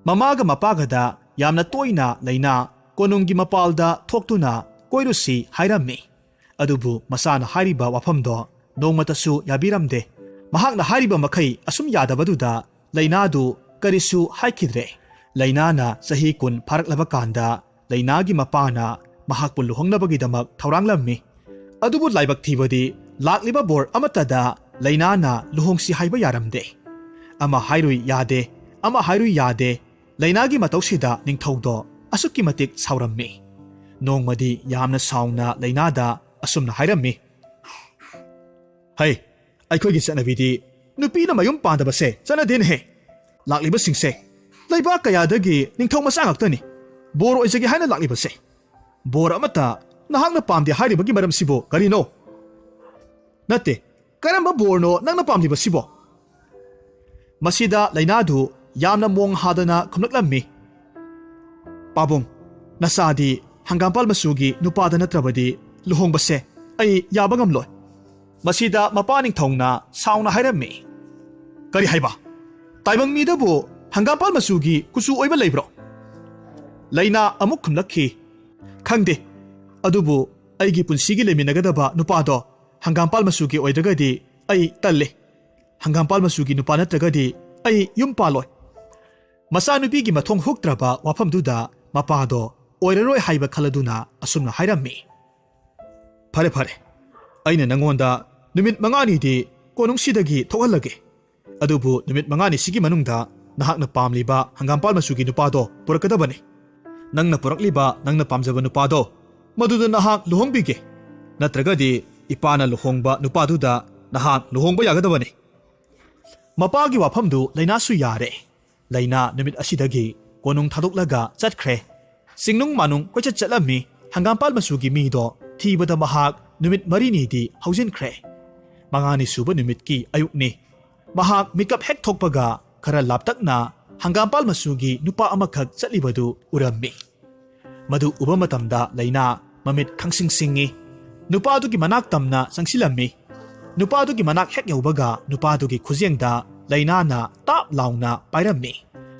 ꯃꯃꯥꯒ ꯃꯄꯥꯒꯗ ꯌꯥꯝꯅ ꯇꯣꯏꯅ ꯂꯩꯅꯥ ꯀꯣꯅꯨꯡꯒꯤ ꯃꯄꯥꯜꯗ ꯊꯣꯛꯇꯨꯅ ꯀꯣꯏꯔꯨꯁꯤ ꯍꯥꯏꯔꯝꯃꯤ꯫ ꯑꯗꯨꯕꯨ ꯃꯆꯥꯅ ꯍꯥꯏꯔꯤꯕ ꯋꯥꯐꯝꯗꯣ ꯅꯣꯡꯃꯇꯁꯨ ꯌꯥꯕꯤꯔꯝꯗꯦ꯫ ꯃꯍꯥꯛꯅ ꯍꯥꯏꯔꯤꯕ ꯃꯈꯩ ꯑꯁꯨꯝ ꯌꯥꯗꯕꯗꯨꯗ ꯂꯩꯅꯥꯗꯨ ꯀꯔꯤꯁꯨ ꯍꯥꯏꯈꯤꯗ꯭ꯔꯦ꯫ ꯂꯩꯅꯥꯅ ꯆꯍꯤ 10 ꯐꯥꯔꯛꯂꯕ ꯀꯥꯟꯗ ꯂꯩꯅꯥꯒꯤ ꯃꯄꯥꯅ ꯃꯍꯥꯛꯄꯨ ꯂꯨꯍꯣꯡꯅꯕꯒꯤꯗꯃꯛ ꯊꯧꯔꯥꯡꯂꯝꯃꯤ꯫ ꯑꯗꯨꯕꯨ ꯂꯥꯏꯕꯛ ꯊꯤꯕꯗꯤ ꯂꯥꯛꯂꯤꯕ ꯕꯣꯔ ꯑꯃꯠꯇꯗ ꯂꯩꯅꯥꯅ ꯂꯨꯍꯣꯡꯁꯤ ꯍꯥꯏꯕ ꯌꯥꯔꯝꯗꯦ꯫ ꯑꯃ ꯍꯥꯏꯔꯨꯏ ꯌꯥꯗꯦ, ꯑꯃ ꯍꯥꯏꯔꯨꯏ ꯌꯥꯗꯦ꯫ ꯂꯩꯅꯥꯒꯤ ꯃꯇꯧꯁꯤꯗ ꯅꯤꯡꯊꯧꯗꯣ ꯑꯁꯨꯛꯀꯤ ꯃꯇꯤꯛ ꯁꯥꯎꯔꯝꯃꯤ꯫ ꯅꯣꯡꯃꯗꯤ ꯌꯥꯝꯅ ꯁꯥꯎꯅ ꯂꯩꯅꯥꯗ ꯑꯁꯨꯝꯅ ꯍꯥꯏꯔꯝꯃꯤ, "ꯍꯩ, ꯑꯩꯈꯣꯏꯒꯤ ꯆꯠꯅꯕꯤꯗꯤ ꯅꯨꯄꯤꯅ ꯃꯌꯨꯝ ꯄꯥꯟꯗꯕꯁꯦ ꯆꯠꯅꯗꯦꯅꯦꯍꯦ꯫ ꯂꯥꯛꯂꯤꯕꯁꯤꯡꯁꯦ ꯂꯩꯕꯥꯛ ꯀꯌꯥꯗꯒꯤ ꯅꯤꯡꯊꯧ ꯃꯆꯥ ꯉꯥꯛꯇꯅꯤ ꯕꯣꯔ ꯑꯣꯏꯖꯒꯦ ꯍꯥꯏꯅ ꯂꯥꯛꯂꯤꯕꯁꯦ꯫ ꯕꯣꯔ ꯑꯃꯠꯇ ꯅꯍꯥꯛꯅ ꯄꯥꯝꯗꯦ ꯍꯥꯏꯔꯤꯕꯒꯤ ꯃꯔꯝꯁꯤꯕꯨ ꯀꯔꯤꯅꯣ? ꯅꯠꯇꯦ, ꯀꯔꯝꯕ ꯕꯣꯔꯅꯣ ꯅꯪꯅ ꯄꯥꯝꯂꯤꯕꯁꯤꯕꯣ?" ꯃꯁꯤꯗ ꯂꯩꯅꯥꯗꯨ ꯌꯥꯝꯅ ꯃꯣꯡ ꯍꯥꯗꯅ ꯈꯨꯝꯂꯛꯂꯝꯃꯤ, "ꯄꯥꯕꯨꯡ, ꯅꯆꯥꯗꯤ ꯍꯪꯒꯥꯝꯄꯥꯜ ꯃꯆꯨꯒꯤ ꯅꯨꯄꯥꯗ ꯅꯠꯇ꯭ꯔꯕꯗꯤ ꯂꯨꯍꯣꯡꯕꯁꯦ ꯑꯩ ꯌꯥꯕ ꯉꯝꯂꯣꯏ." ꯃꯁꯤꯗ ꯃꯄꯥ ꯅꯤꯡꯊꯧꯅ ꯁꯥꯎꯅ ꯍꯥꯏꯔꯝꯃꯤ, "ꯀꯔꯤ ꯍꯥꯏꯕ? ꯇꯥꯏꯕꯪ ꯃꯤꯗꯕꯨ ꯍꯪꯒꯥꯝꯄꯥꯜ ꯃꯆꯨꯒꯤ ꯀꯨꯆꯨ ꯑꯣꯏꯕ ꯂꯩꯕ꯭ꯔꯣ?" ꯂꯩꯅꯥ ꯑꯃꯨꯛ ꯈꯨꯝꯂꯛꯈꯤ, "ꯈꯪꯗꯦ, ꯑꯗꯨꯕꯨ ꯑꯩꯒꯤ ꯄꯨꯟꯁꯤꯒꯤ ꯂꯩꯃꯤꯟꯅꯒꯗꯕ ꯅꯨꯄꯥꯗꯣ ꯍꯪꯒꯥꯝꯄꯥꯜ ꯃꯆꯨꯒꯤ ꯑꯣꯏꯗ꯭ꯔꯒꯗꯤ ꯑꯩ ꯇꯜꯂꯤ꯫ ꯍꯪꯒꯥꯝꯄꯥꯜ ꯃꯆꯨꯒꯤ ꯅꯨꯄꯥ ꯅꯠꯇ꯭ꯔꯒꯗꯤ ꯑꯩ ꯌꯨꯝ ꯄꯥꯜꯂꯣꯏ." ꯃꯆꯥꯅꯨꯄꯤꯒꯤ ꯃꯊꯣꯡ ꯍꯨꯛꯇ꯭ꯔꯕ ꯋꯥꯐꯝꯗꯨꯗ ꯃꯄꯥꯗꯣ ꯑꯣꯏꯔꯔꯣꯏ ꯍꯥꯏꯕ ꯈꯜꯂꯗꯨꯅ ꯑꯁꯨꯝꯅ ꯍꯥꯏꯔꯝꯃꯤ, "ꯐꯔꯦ ꯐꯔꯦ, ꯑꯩꯅ ꯅꯉꯣꯟꯗ ꯅꯨꯃꯤꯠ 5ꯅꯤꯗꯤ ꯀꯣꯅꯨꯡꯁꯤꯗꯒꯤ ꯊꯣꯛꯍꯜꯂꯒꯦ꯫ ꯑꯗꯨꯕꯨ ꯅꯨꯃꯤꯠ 5ꯅꯤꯁꯤꯒꯤ ꯃꯅꯨꯡꯗ ꯅꯍꯥꯛꯅ ꯄꯥꯝꯂꯤꯕ ꯍꯪꯒꯥꯝꯄꯥꯜ ꯃꯆꯨꯒꯤ ꯅꯨꯄꯥꯗꯣ ꯄꯨꯔꯛꯀꯗꯕꯅꯤ꯫ ꯅꯪꯅ ꯄꯨꯔꯛꯂꯤꯕ ꯅꯪꯅ ꯄꯥꯝꯖꯕ ꯅꯨꯄꯥꯗꯣ ꯃꯗꯨꯗ ꯅꯍꯥꯛ ꯂꯨꯍꯣꯡꯕꯤꯒꯦ, ꯅꯠꯇ꯭ꯔꯒꯗꯤ ꯏꯄꯥꯅ ꯂꯨꯍꯣꯡꯕ ꯅꯨꯄꯥꯗꯨꯗ ꯅꯍꯥꯛ ꯂꯨꯍꯣꯡꯕ ꯌꯥꯒꯗꯕꯅꯤ." ꯃꯄꯥꯒꯤ ꯋꯥꯐꯝꯗꯨ ꯂꯩꯅꯥꯁꯨ ꯌꯥꯔꯦ꯫ ꯂꯩꯅꯥ ꯅꯨꯃꯤꯠ ꯑꯁꯤꯗꯒꯤ ꯀꯣꯅꯨꯡ ꯊꯥꯗꯣꯛꯂꯒ ꯆꯠꯈ꯭ꯔꯦ꯫ ꯆꯤꯡꯅꯨꯡ ꯃꯥꯅꯨꯡ ꯀꯣꯏꯆꯠ ꯆꯠꯂꯝꯃꯤ꯫ ꯍꯪꯒꯥꯝꯄꯥꯜ ꯃꯆꯨꯒꯤ ꯃꯤꯗꯣ ꯊꯤꯕꯗ ꯃꯍꯥꯛ ꯅꯨꯃꯤꯠ 4ꯅꯤꯗꯤ ꯍꯧꯖꯤꯟꯈ꯭ꯔꯦ꯫ 5ꯅꯤ ꯁꯨꯕ ꯅꯨꯃꯤꯠꯀꯤ ꯑꯌꯨꯛꯅꯤ꯫ ꯃꯍꯥꯛ ꯃꯤꯀꯞ ꯍꯦꯛ ꯊꯣꯛꯄꯒ ꯈꯔ ꯂꯥꯞꯇꯛꯅ ꯍꯪꯒꯥꯝꯄꯥꯜ ꯃꯆꯨꯒꯤ ꯅꯨꯄꯥ ꯑꯃꯈꯛ ꯆꯠꯂꯤꯕꯗꯨ ꯎꯔꯝꯃꯤ꯫ ꯃꯗꯨ ꯎꯕ ꯃꯇꯝꯗ ꯂꯩꯅꯥ ꯃꯃꯤꯠ ꯈꯪꯁꯤꯡ ꯁꯤꯡꯉꯤ꯫ ꯅꯨꯄꯥꯗꯨꯒꯤ ꯃꯅꯥꯛ ꯇꯝꯅ ꯆꯪꯁꯤꯜꯂꯝꯃꯤ꯫ ꯅꯨꯄꯥꯗꯨꯒꯤ ꯃꯅꯥꯛ ꯍꯦꯛ ꯌꯧꯕꯒ ꯅꯨꯄꯥꯗꯨꯒꯤ ꯈꯨꯖꯦꯡꯗ ꯂꯩꯅꯥꯅ ꯇꯥꯞ ꯂꯥꯎꯅ ꯄꯥꯏꯔꯝꯃꯤ꯫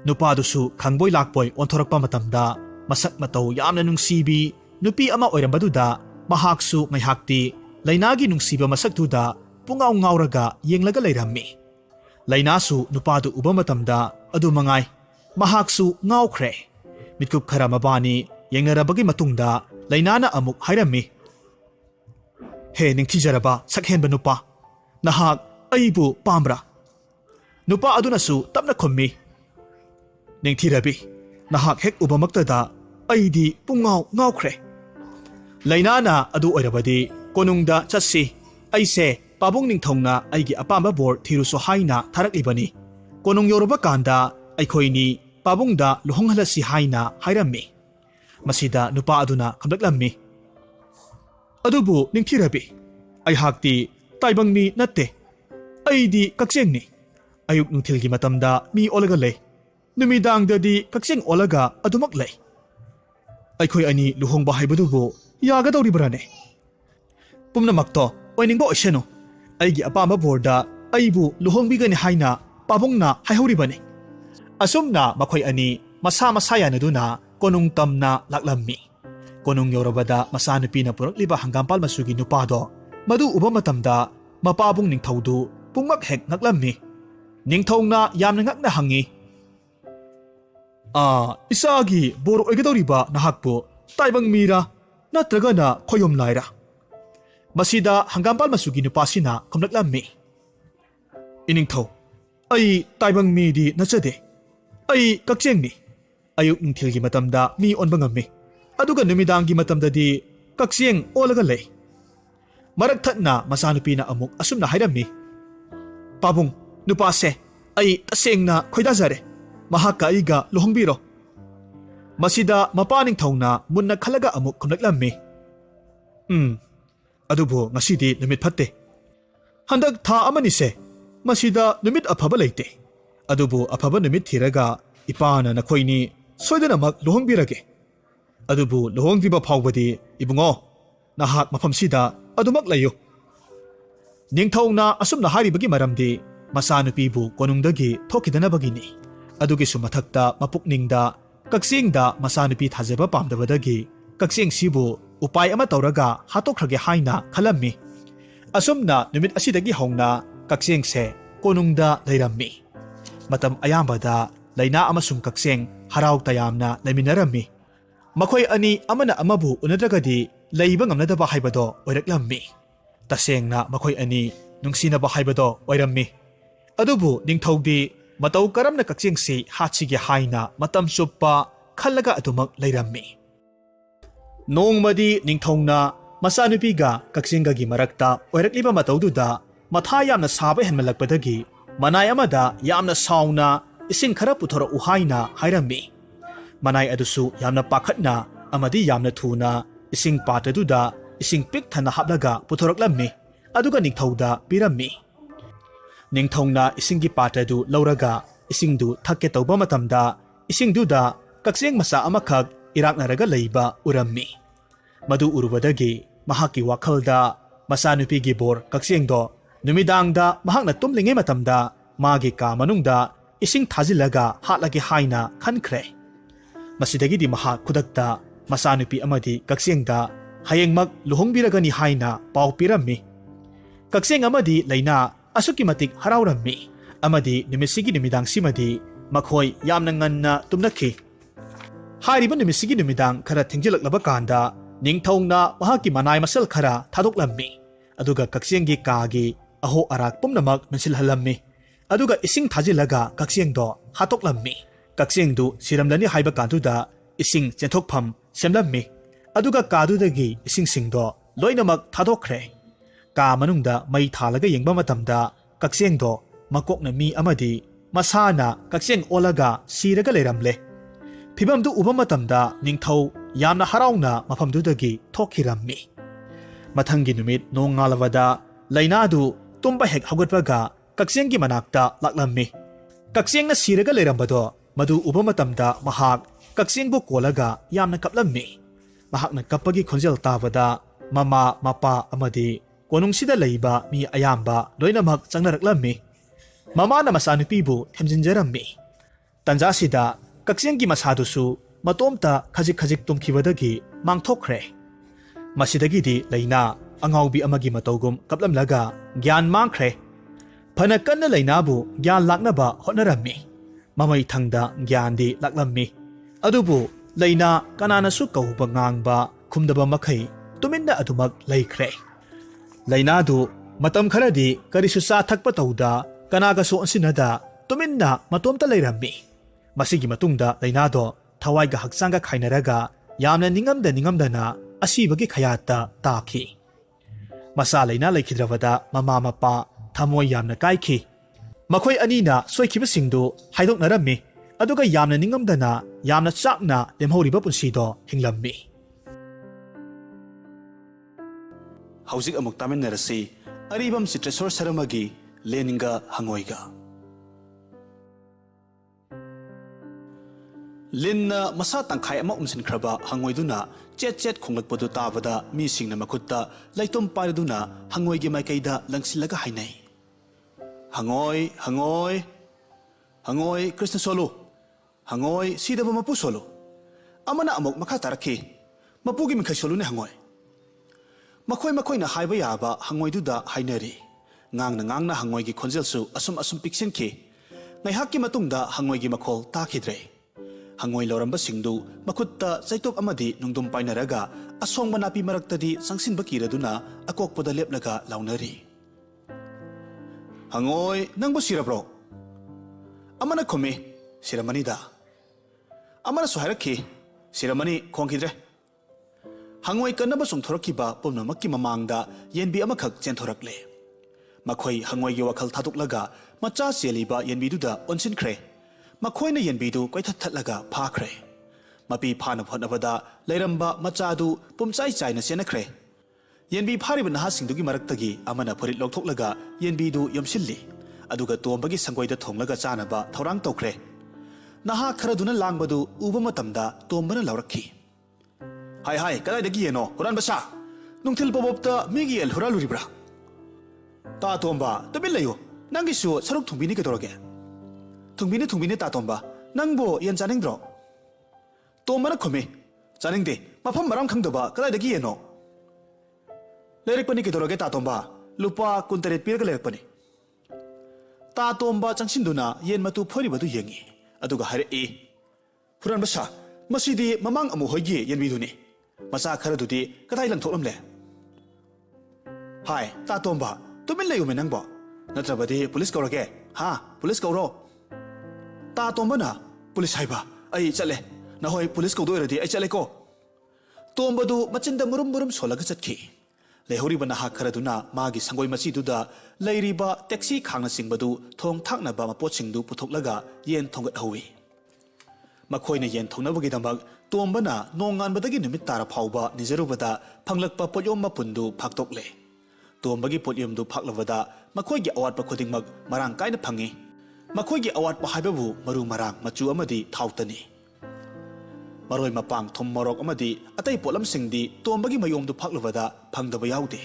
ꯅꯨꯄꯥꯗꯨꯁꯨ ꯈꯪꯕꯣꯏ ꯂꯥꯛꯄꯣꯏ ꯑꯣꯟꯊꯣꯔꯛꯄ ꯃꯇꯝꯗ ꯃꯁꯛ ꯃꯇꯧ ꯌꯥꯝꯅ ꯅꯨꯡꯁꯤꯕꯤ ꯅꯨꯄꯤ ꯑꯃ ꯑꯣꯏꯔꯝꯕꯗꯨꯗ ꯃꯍꯥꯛꯁꯨ ꯉꯥꯏꯍꯥꯛꯇꯤ ꯂꯩꯅꯥꯒꯤ ꯅꯨꯡꯁꯤꯕ ꯃꯁꯛꯇꯨꯗ ꯄꯨꯡꯉꯥꯎ ꯉꯥꯎꯔꯒ ꯌꯦꯡꯂꯒ ꯂꯩꯔꯝꯃꯤ꯫ ꯂꯩꯅꯥꯁꯨ ꯅꯨꯄꯥꯗꯨ ꯎꯕ ꯃꯇꯝꯗ ꯑꯗꯨ ꯃꯉꯥꯏ, ꯃꯍꯥꯛꯁꯨ ꯉꯥꯎꯈ꯭ꯔꯦ꯫ ꯃꯤꯠꯀꯨꯞ ꯈꯔ ꯃꯕꯥꯅꯤ ꯌꯦꯡꯅꯔꯕꯒꯤ ꯃꯇꯨꯡꯗ ꯂꯩꯅꯥꯅ ꯑꯃꯨꯛ ꯍꯥꯏꯔꯝꯃꯤ, "ꯍꯦ ꯅꯤꯡꯊꯤꯖꯔꯕ ꯁꯛꯍꯦꯟꯕ ꯅꯨꯄꯥ, ꯅꯍꯥꯛ ꯑꯩꯕꯨ ꯄꯥꯝꯕ꯭ꯔꯥ?" ꯅꯨꯄꯥ ꯑꯗꯨꯅꯁꯨ ꯇꯞꯅ ꯈꯨꯝꯃꯤ, "ꯅꯤꯡꯊꯤꯔꯕꯤ, ꯅꯍꯥꯛ ꯍꯦꯛ ꯎꯕꯃꯛꯇꯗ ꯑꯩꯗꯤ ꯄꯨꯡꯉꯥꯎ ꯉꯥꯎꯈ꯭ꯔꯦ꯫ ꯂꯩꯅꯥꯅ ꯑꯗꯨ ꯑꯣꯏꯔꯕꯗꯤ ꯀꯣꯅꯨꯡꯗ ꯆꯠꯁꯤ꯫ ꯑꯩꯁꯦ ꯄꯥꯕꯨꯡ ꯅꯤꯡꯊꯧꯅ ꯑꯩꯒꯤ ꯑꯄꯥꯝꯕ ꯕꯣꯔ ꯊꯤꯔꯨꯁꯨ ꯍꯥꯏꯅ ꯊꯥꯔꯛꯂꯤꯕꯅꯤ꯫ ꯀꯣꯅꯨꯡ ꯌꯧꯔꯕ ꯀꯥꯟꯗ ꯑꯩꯈꯣꯏꯅꯤ ꯄꯥꯕꯨꯡꯗ ꯂꯨꯍꯣꯡꯍꯜꯂꯁꯤ ꯍꯥꯏꯅ ꯍꯥꯏꯔꯝꯃꯤ." ꯃꯁꯤꯗ ꯅꯨꯄꯥ ꯑꯗꯨꯅ ꯈꯨꯝꯂꯛꯂꯝꯃꯤ, "ꯑꯗꯨꯕꯨ ꯅꯤꯡꯊꯤꯔꯕꯤ, ꯑꯩꯍꯥꯛꯇꯤ ꯇꯥꯏꯕꯪ ꯃꯤ ꯅꯠꯇꯦ꯫ ꯑꯩꯗꯤ ꯀꯛꯆꯦꯡꯅꯤ꯫ ꯑꯌꯨꯛ ꯅꯨꯡꯊꯤꯜꯒꯤ ꯃꯇꯝꯗ ꯃꯤ ꯑꯣꯜꯂꯒ ꯂꯩ, ꯅꯨꯃꯤꯗꯥꯡꯗꯗꯤ ꯀꯛꯆꯦꯡ ꯑꯣꯜꯂꯒ ꯑꯗꯨꯃꯛ ꯂꯩ꯫ ꯑꯩꯈꯣꯏ ꯑꯅꯤ ꯂꯨꯍꯣꯡꯕ ꯍꯥꯏꯕꯗꯨꯕꯨ ꯌꯥꯒꯗꯧꯔꯤꯕ꯭ꯔꯥꯅꯦ? ꯄꯨꯝꯅꯃꯛꯇꯣ ꯑꯣꯏꯅꯤꯡꯕ ꯑꯣꯏꯁꯅꯨ, ꯑꯩꯒꯤ ꯑꯄꯥꯝꯕ ꯕꯣꯔꯗ ꯑꯩꯕꯨ ꯂꯨꯍꯣꯡꯕꯤꯒꯅꯤ ꯍꯥꯏꯅ ꯄꯥꯕꯨꯡꯅ ꯍꯥꯏꯍꯧꯔꯤꯕꯅꯤ." ꯑꯁꯨꯝꯅ ꯃꯈꯣꯏ ꯑꯅꯤ ꯃꯁꯥ ꯃꯁꯥ ꯌꯥꯅꯗꯨꯅ ꯀꯣꯅꯨꯡ ꯇꯝꯅ ꯂꯥꯛꯂꯝꯃꯤ꯫ ꯀꯣꯅꯨꯡ ꯌꯧꯔꯕꯗ ꯃꯆꯥꯅꯨꯄꯤꯅ ꯄꯨꯔꯛꯂꯤꯕ ꯍꯪꯒꯥꯝꯄꯥꯜ ꯃꯆꯨꯒꯤ ꯅꯨꯄꯥꯗꯣ ꯃꯗꯨ ꯎꯕ ꯃꯇꯝꯗ ꯃꯄꯥꯕꯨꯡ ꯅꯤꯡꯊꯧꯗꯨ ꯄꯨꯡꯉꯛ ꯍꯦꯛ ꯉꯛꯂꯝꯃꯤ꯫ ꯅꯤꯡꯊꯧꯅ ꯌꯥꯝꯅ ꯉꯛꯅ ꯍꯪꯉꯤ, "ꯏꯆꯥꯒꯤ ꯕꯣꯔ ꯑꯣꯏꯒꯗꯧꯔꯤꯕ ꯅꯍꯥꯛꯄꯨ ꯇꯥꯏꯕꯪ ꯃꯤꯔꯥ ꯅꯠꯇ꯭ꯔꯒꯅ ꯈꯣꯌꯨꯝ ꯂꯥꯏꯔꯥ?" ꯃꯁꯤꯗ ꯍꯪꯒꯥꯝꯄꯥꯜ ꯃꯆꯨꯒꯤ ꯅꯨꯄꯥꯁꯤꯅ ꯈꯨꯝꯂꯛꯂꯝꯃꯤ, "ꯏꯅꯤꯡꯊꯧ, ꯑꯩ ꯇꯥꯏꯕꯪ ꯃꯤꯗꯤ ꯅꯠꯆꯗꯦ꯫ ꯑꯩ ꯀꯛꯆꯦꯡꯅꯤ꯫ ꯑꯌꯨꯛ ꯅꯨꯡꯊꯤꯜꯒꯤ ꯃꯇꯝꯗ ꯃꯤ ꯑꯣꯟꯕ ꯉꯝꯃꯤ, ꯑꯗꯨꯒ ꯅꯨꯃꯤꯗꯥꯡꯒꯤ ꯃꯇꯝꯗꯗꯤ ꯀꯛꯆꯦꯡ ꯑꯣꯜꯂꯒ ꯂꯩ." ꯃꯔꯛ ꯊꯠꯅ ꯃꯆꯥꯅꯨꯄꯤꯅ ꯑꯃꯨꯛ ꯑꯁꯨꯝꯅ ꯍꯥꯏꯔꯝꯃꯤ, "ꯄꯥꯕꯨꯡ, ꯅꯨꯄꯥꯁꯦ ꯑꯩ ꯇꯁꯦꯡꯅ ꯈꯣꯏꯗꯥꯖꯔꯦ꯫ ꯃꯍꯥꯛꯀ ꯑꯩꯒ ꯂꯨꯍꯣꯡꯕꯤꯔꯣ." ꯃꯁꯤꯗ ꯃꯄꯥ ꯅꯤꯡꯊꯧꯅ ꯃꯨꯟꯅ ꯈꯜꯂꯒ ꯑꯃꯨꯛ ꯈꯨꯝꯂꯛꯂꯝꯃꯤ, "ꯑꯗꯨꯕꯨ ꯉꯁꯤꯗꯤ ꯅꯨꯃꯤꯠ ꯐꯠꯇꯦ꯫ ꯍꯟꯗꯛ ꯊꯥ ꯑꯃꯅꯤꯁꯦ ꯃꯁꯤꯗ ꯅꯨꯃꯤꯠ ꯑꯐꯕ ꯂꯩꯇꯦ꯫ ꯑꯗꯨꯕꯨ ꯑꯐꯕ ꯅꯨꯃꯤꯠ ꯊꯤꯔꯒ ꯏꯄꯥꯅ ꯅꯈꯣꯏꯅꯤ ꯁꯣꯏꯗꯅꯃꯛ ꯂꯨꯍꯣꯡꯕꯤꯔꯒꯦ꯫ ꯑꯗꯨꯕꯨ ꯂꯨꯍꯣꯡꯗ꯭ꯔꯤꯕ ꯐꯥꯎꯕꯗꯤ ꯏꯕꯨꯡꯉꯣ, ꯅꯍꯥꯛ ꯃꯐꯝꯁꯤꯗ ꯑꯗꯨꯃꯛ ꯂꯩꯌꯨ." ꯅꯤꯡꯊꯧꯅ ꯑꯁꯨꯝꯅ ꯍꯥꯏꯔꯤꯕꯒꯤ ꯃꯔꯝꯗꯤ ꯃꯆꯥꯅꯨꯄꯤꯕꯨ ꯀꯣꯅꯨꯡꯗꯒꯤ ꯊꯣꯛꯈꯤꯗꯅꯕꯒꯤꯅꯤ꯫ ꯑꯗꯨꯒꯤꯁꯨ ꯃꯊꯛꯇ ꯃꯄꯨꯛꯅꯤꯡꯗ ꯀꯛꯆꯦꯡꯗ ꯃꯆꯥꯅꯨꯄꯤ ꯊꯥꯖꯕ ꯄꯥꯝꯗꯕꯗꯒꯤ ꯀꯛꯆꯦꯡꯁꯤꯕꯨ उपाय अमा तौरगा हातोखरगे हाइना खलम्मी असुमना नुमित असिदगी हौना कक्सेंग से कोनुंगदा लैरम्मी मतम अयाम्बदा लैना अमसुम कक्सेंग हराव तयामना लैमिनरम्मी मखोय अनि अमना अमबु उनद्रगदी लैबा ngamnadaba haibado oiraklammi tasengna makhoi ani nungsinaba haibado oirammi adubu ningthodi matau karamna kakchengsi hachige haina matam suppa khallaga adumak leirammi nongmadi ningthongna masanupiga kakchengagi marakta oirakliba mataududa matha yamna saba henmalakpadagi manai amada yamna sauna ising khara puthora uhaina hairammi manai adusu yamna pakhatna amadi yamna thuna ising pataduda ising pik thana haplaga puthoroklammi aduga ningthauda pirammi ningthongna isingi patadu lauraga isingdu thakke tawba matamda isingduda kakseng masa amakhak iraknaraga leiba urammi madu urubadagi mahaki wakhalda masanupi gi bor kaksengdo numidangda mahakna tumlinge matamda magi ka manungda ising thajilaga hatlagi haina khankhre masidagi di mahak khudakta masanupi amadi kaksengda hayengmak luhongbiragani haina pau pirammi kakseng amadi leina asuki matik harawrammi amadi nimisigi nimidang simadi makhoi yamna nganna tumnakhi hairiba nimisigi nimidang khara thingjilaklaba kanda ningthongna mahaki manai masal khara thadoklammi aduga kaksengi kaagi aho arak pumnamak mensilhalammi aduga ising thajilaga kaksengdo hatoklammi kaksengdu siramlani haiba kanduda ising chenthokpham semlammi aduga kadudagi ising singdo loinamak thadokkhre ka manungda mai thalaga yengba matamda kaksengdo makokna mi amadi masana kakseng olaga siraga leiramle phibamdu uba matamda ningthau yamna harauna mafamdudagi thokhirammi mathangi numit nongalawada lainadu tumba hek hagutpaga kaksengi manakta laklammi kaksengna siraga leirambado madu uba matamda mahak kaksengbu kolaga yamna kaplammi mahakna kapagi khonjel tabada mama mapa amadi konungsida leiba mi ayamba loinamak changnaraklammi mama na masanupibu themjinjarammi tanjasida kaksengi masadusu matomta khajik khajik tumkhibadagi mangthokkhre masidagidi leina angaubi amagi matogum kaplamlaga gyan mangkhre phana kanna leinabu gyan laknaba hotnarammi mamai thangda gyandi laklammi adubu leina kanana su kauba ngangba khumdaba makhai tuminda adumak leikhre lainadu matam kharadi karisu sa thakpa tauda kanaga so ansinada tuminna matomta leirammi masigi matungda lainado thawaiga haksanga khainaraga yamna ningamdana asibagi khayata takhi masa leina leikhidravada mama mapa thamoi yamna kaikhi makhoi anina soikhibasingdu haidoknarammi aduga yamna ningamdana yamna chakna lemhoriba punsido hinglammi hauzik amuk taminarasi aribam Chitreswar Saramagi leninga hangoiga linna masa tangkhai ama umsinkraba hangoiduna chet khonglakpadu tabada mi singna makutta laitom paiduna hangoigi maikaida langsilaga hainai hangoi Krishna solo hangoi sidaba mapu solo amana amuk makha tarakhi mapugi mikhai solo ne hangoi makhoi na haiba yaba hangoiduda hainari ngangna hangoigi khonjelsu asum piksenki ngaihakki matungda hangoigi makhol takhidre hangoi loramba singdu makutta chaitok amadi nungdum painaraga asongba napi maraktadi sangsinba kiraduna akokpada leplaga launari hangoi nangbo sirabro amana khomi siramani da amana soharakhi siramani khongkidre hangoi kanaba songthorakhiba pomnamakki mamangda yenbi amakhak chenthorakle makhoi hangoi gi wakhal thaduklaga macha cheliba yenbiduda onsinkhre makhoina yenbidu koithatlaga phakhre mapi phana phonabada leiramba machadu pumchai chaina senakhre yenbi phariba naha singdugi maraktagi amana phorit lokthoklaga yenbidu yomsilli aduga tombagi sangoida thonglaga chanaba thorang tokre naha kharaduna langbadu uba matamda tombana laurakhi hai kadai dagi yeno huran basa nungthil pobopta migi el huraluribra ta tomba tabilayo nangisu saruk thumbini kedoroge thungbini ta tomba nangbo yan janingdro tombana khome janingde ꯃꯐꯝ ꯃꯔꯥꯡ ꯈꯪꯗꯕ ꯀꯗꯥꯏꯗꯒꯤ ꯌꯦꯟꯅꯣ ꯂꯩꯔꯛꯄꯅꯤ ꯀꯩꯗꯧꯔꯒꯦ ꯇꯥꯇꯣꯝꯕ ꯂꯨꯄꯥ 18 ꯄꯤꯔꯒ ꯂꯩꯔꯛꯄꯅꯤ ꯇꯥꯇꯣꯝꯕ ꯆꯪꯁꯤꯟꯗꯨꯅ ꯌꯦꯟ ꯃꯇꯨ ꯐꯣꯏꯔꯤꯕꯗꯨ ꯌꯦꯡꯉꯤ ꯑꯗꯨꯒ ꯍꯥꯏꯔꯛꯏ ꯐꯨꯔꯥꯟꯕ ꯁꯥ ꯃꯁꯤꯗꯤ ꯃꯃꯥꯡ ꯑꯃꯨ ꯍꯣꯏꯒꯤ ꯌꯦꯟꯕꯤꯗꯨꯅꯤ ꯃꯆꯥ ꯈꯔꯗꯨꯗꯤ ꯀꯗꯥꯏ ꯂꯪꯊꯣꯛꯂꯝꯂꯦ ꯍꯥꯏ ꯇꯥꯇꯣꯝꯕ ꯇꯨꯃꯤꯟ ꯂꯩꯌꯨꯃꯦ ꯅꯪꯕꯣ ꯅꯠꯇ꯭ꯔꯕꯗꯤ ꯄꯨꯂꯤꯁ ꯀꯧꯔꯒꯦ ꯍꯥ ꯄꯨꯂꯤꯁ ꯀꯧꯔꯣ ꯇꯥꯇꯣꯝꯕꯅ ꯄꯨꯂꯤꯁ ꯍꯥꯏꯕ ꯑꯩ ꯆꯠꯂꯦ ꯅꯍꯣꯏ ꯄꯨꯂꯤꯁ ꯀꯧꯗꯣꯏꯔꯗꯤ ꯑꯩ ꯆꯠꯂꯦꯀꯣ ꯇꯣꯝꯕꯗꯨ ꯃꯆꯤꯟꯗ ꯃꯨꯔꯨꯝ ꯃꯨꯔꯨꯝ ꯁꯣꯜꯂꯒ ꯆꯠꯈꯤ ꯂꯩꯍꯧꯔꯤꯕ ꯅꯍꯥ ꯈꯔꯗꯨꯅ ꯃꯥꯒꯤ ꯁꯪꯒꯣꯏ ꯃꯆꯤꯗꯨꯗ ꯂꯩꯔꯤꯕ ꯇꯦꯛꯁꯤ ꯈꯥꯡꯅ ꯆꯤꯡꯕꯗꯨ ꯊꯣꯡ ꯊꯥꯛꯅꯕ ꯃꯄꯣꯠꯁꯤꯡꯗꯨ ꯄꯨꯊꯣꯛꯂꯒ ꯌꯦꯟ ꯊꯣꯡꯒꯠꯍꯧꯏ ꯃꯈꯣꯏꯅ ꯌꯦꯟ ꯊꯣꯡꯅꯕꯒꯤꯗꯃꯛ ꯇꯣꯝꯕꯅ ꯅꯣꯡꯉꯥꯟꯕꯗꯒꯤ ꯅꯨꯃꯤꯠ ꯇꯥꯔ ꯐꯥꯎꯕ ꯅꯤꯖꯔꯨꯕꯗ ꯐꯪꯂꯛꯄ ꯄꯣꯠꯌꯣꯝ ꯃꯄꯨꯟꯗꯨ ꯐꯥꯛꯇꯣꯛꯂꯦ ꯇꯣꯝꯕꯒꯤ ꯄꯣꯠꯌꯣꯝꯗꯨ ꯐꯥꯛꯂꯕꯗ ꯃꯈꯣꯏꯒꯤ ꯑꯋꯥꯠꯄ ꯈꯨꯗꯤꯡꯃꯛ ꯃꯔꯥꯡ ꯀꯥꯏꯅ ꯐꯪꯏ ꯃꯈꯣꯏꯒꯤ ꯑꯋꯥꯠꯄ ꯍꯥꯏꯕꯕꯨ ꯃꯔꯨ ꯃꯔꯥꯡ ꯃꯆꯨ ꯑꯃꯗꯤ ꯊꯥꯎꯇꯅꯤ ꯃꯔꯣꯏ ꯃꯄꯥꯡ ꯊꯨꯝ ꯃꯣꯔꯣꯛ ꯑꯃꯗꯤ ꯑꯇꯩ ꯄꯣꯠꯂꯝꯁꯤꯡꯗꯤ ꯇꯣꯝꯕꯒꯤ ꯃꯌꯣꯝꯗꯨ ꯐꯥꯛꯂꯨꯕꯗ ꯐꯪꯗꯕ ꯌꯥꯎꯗꯦ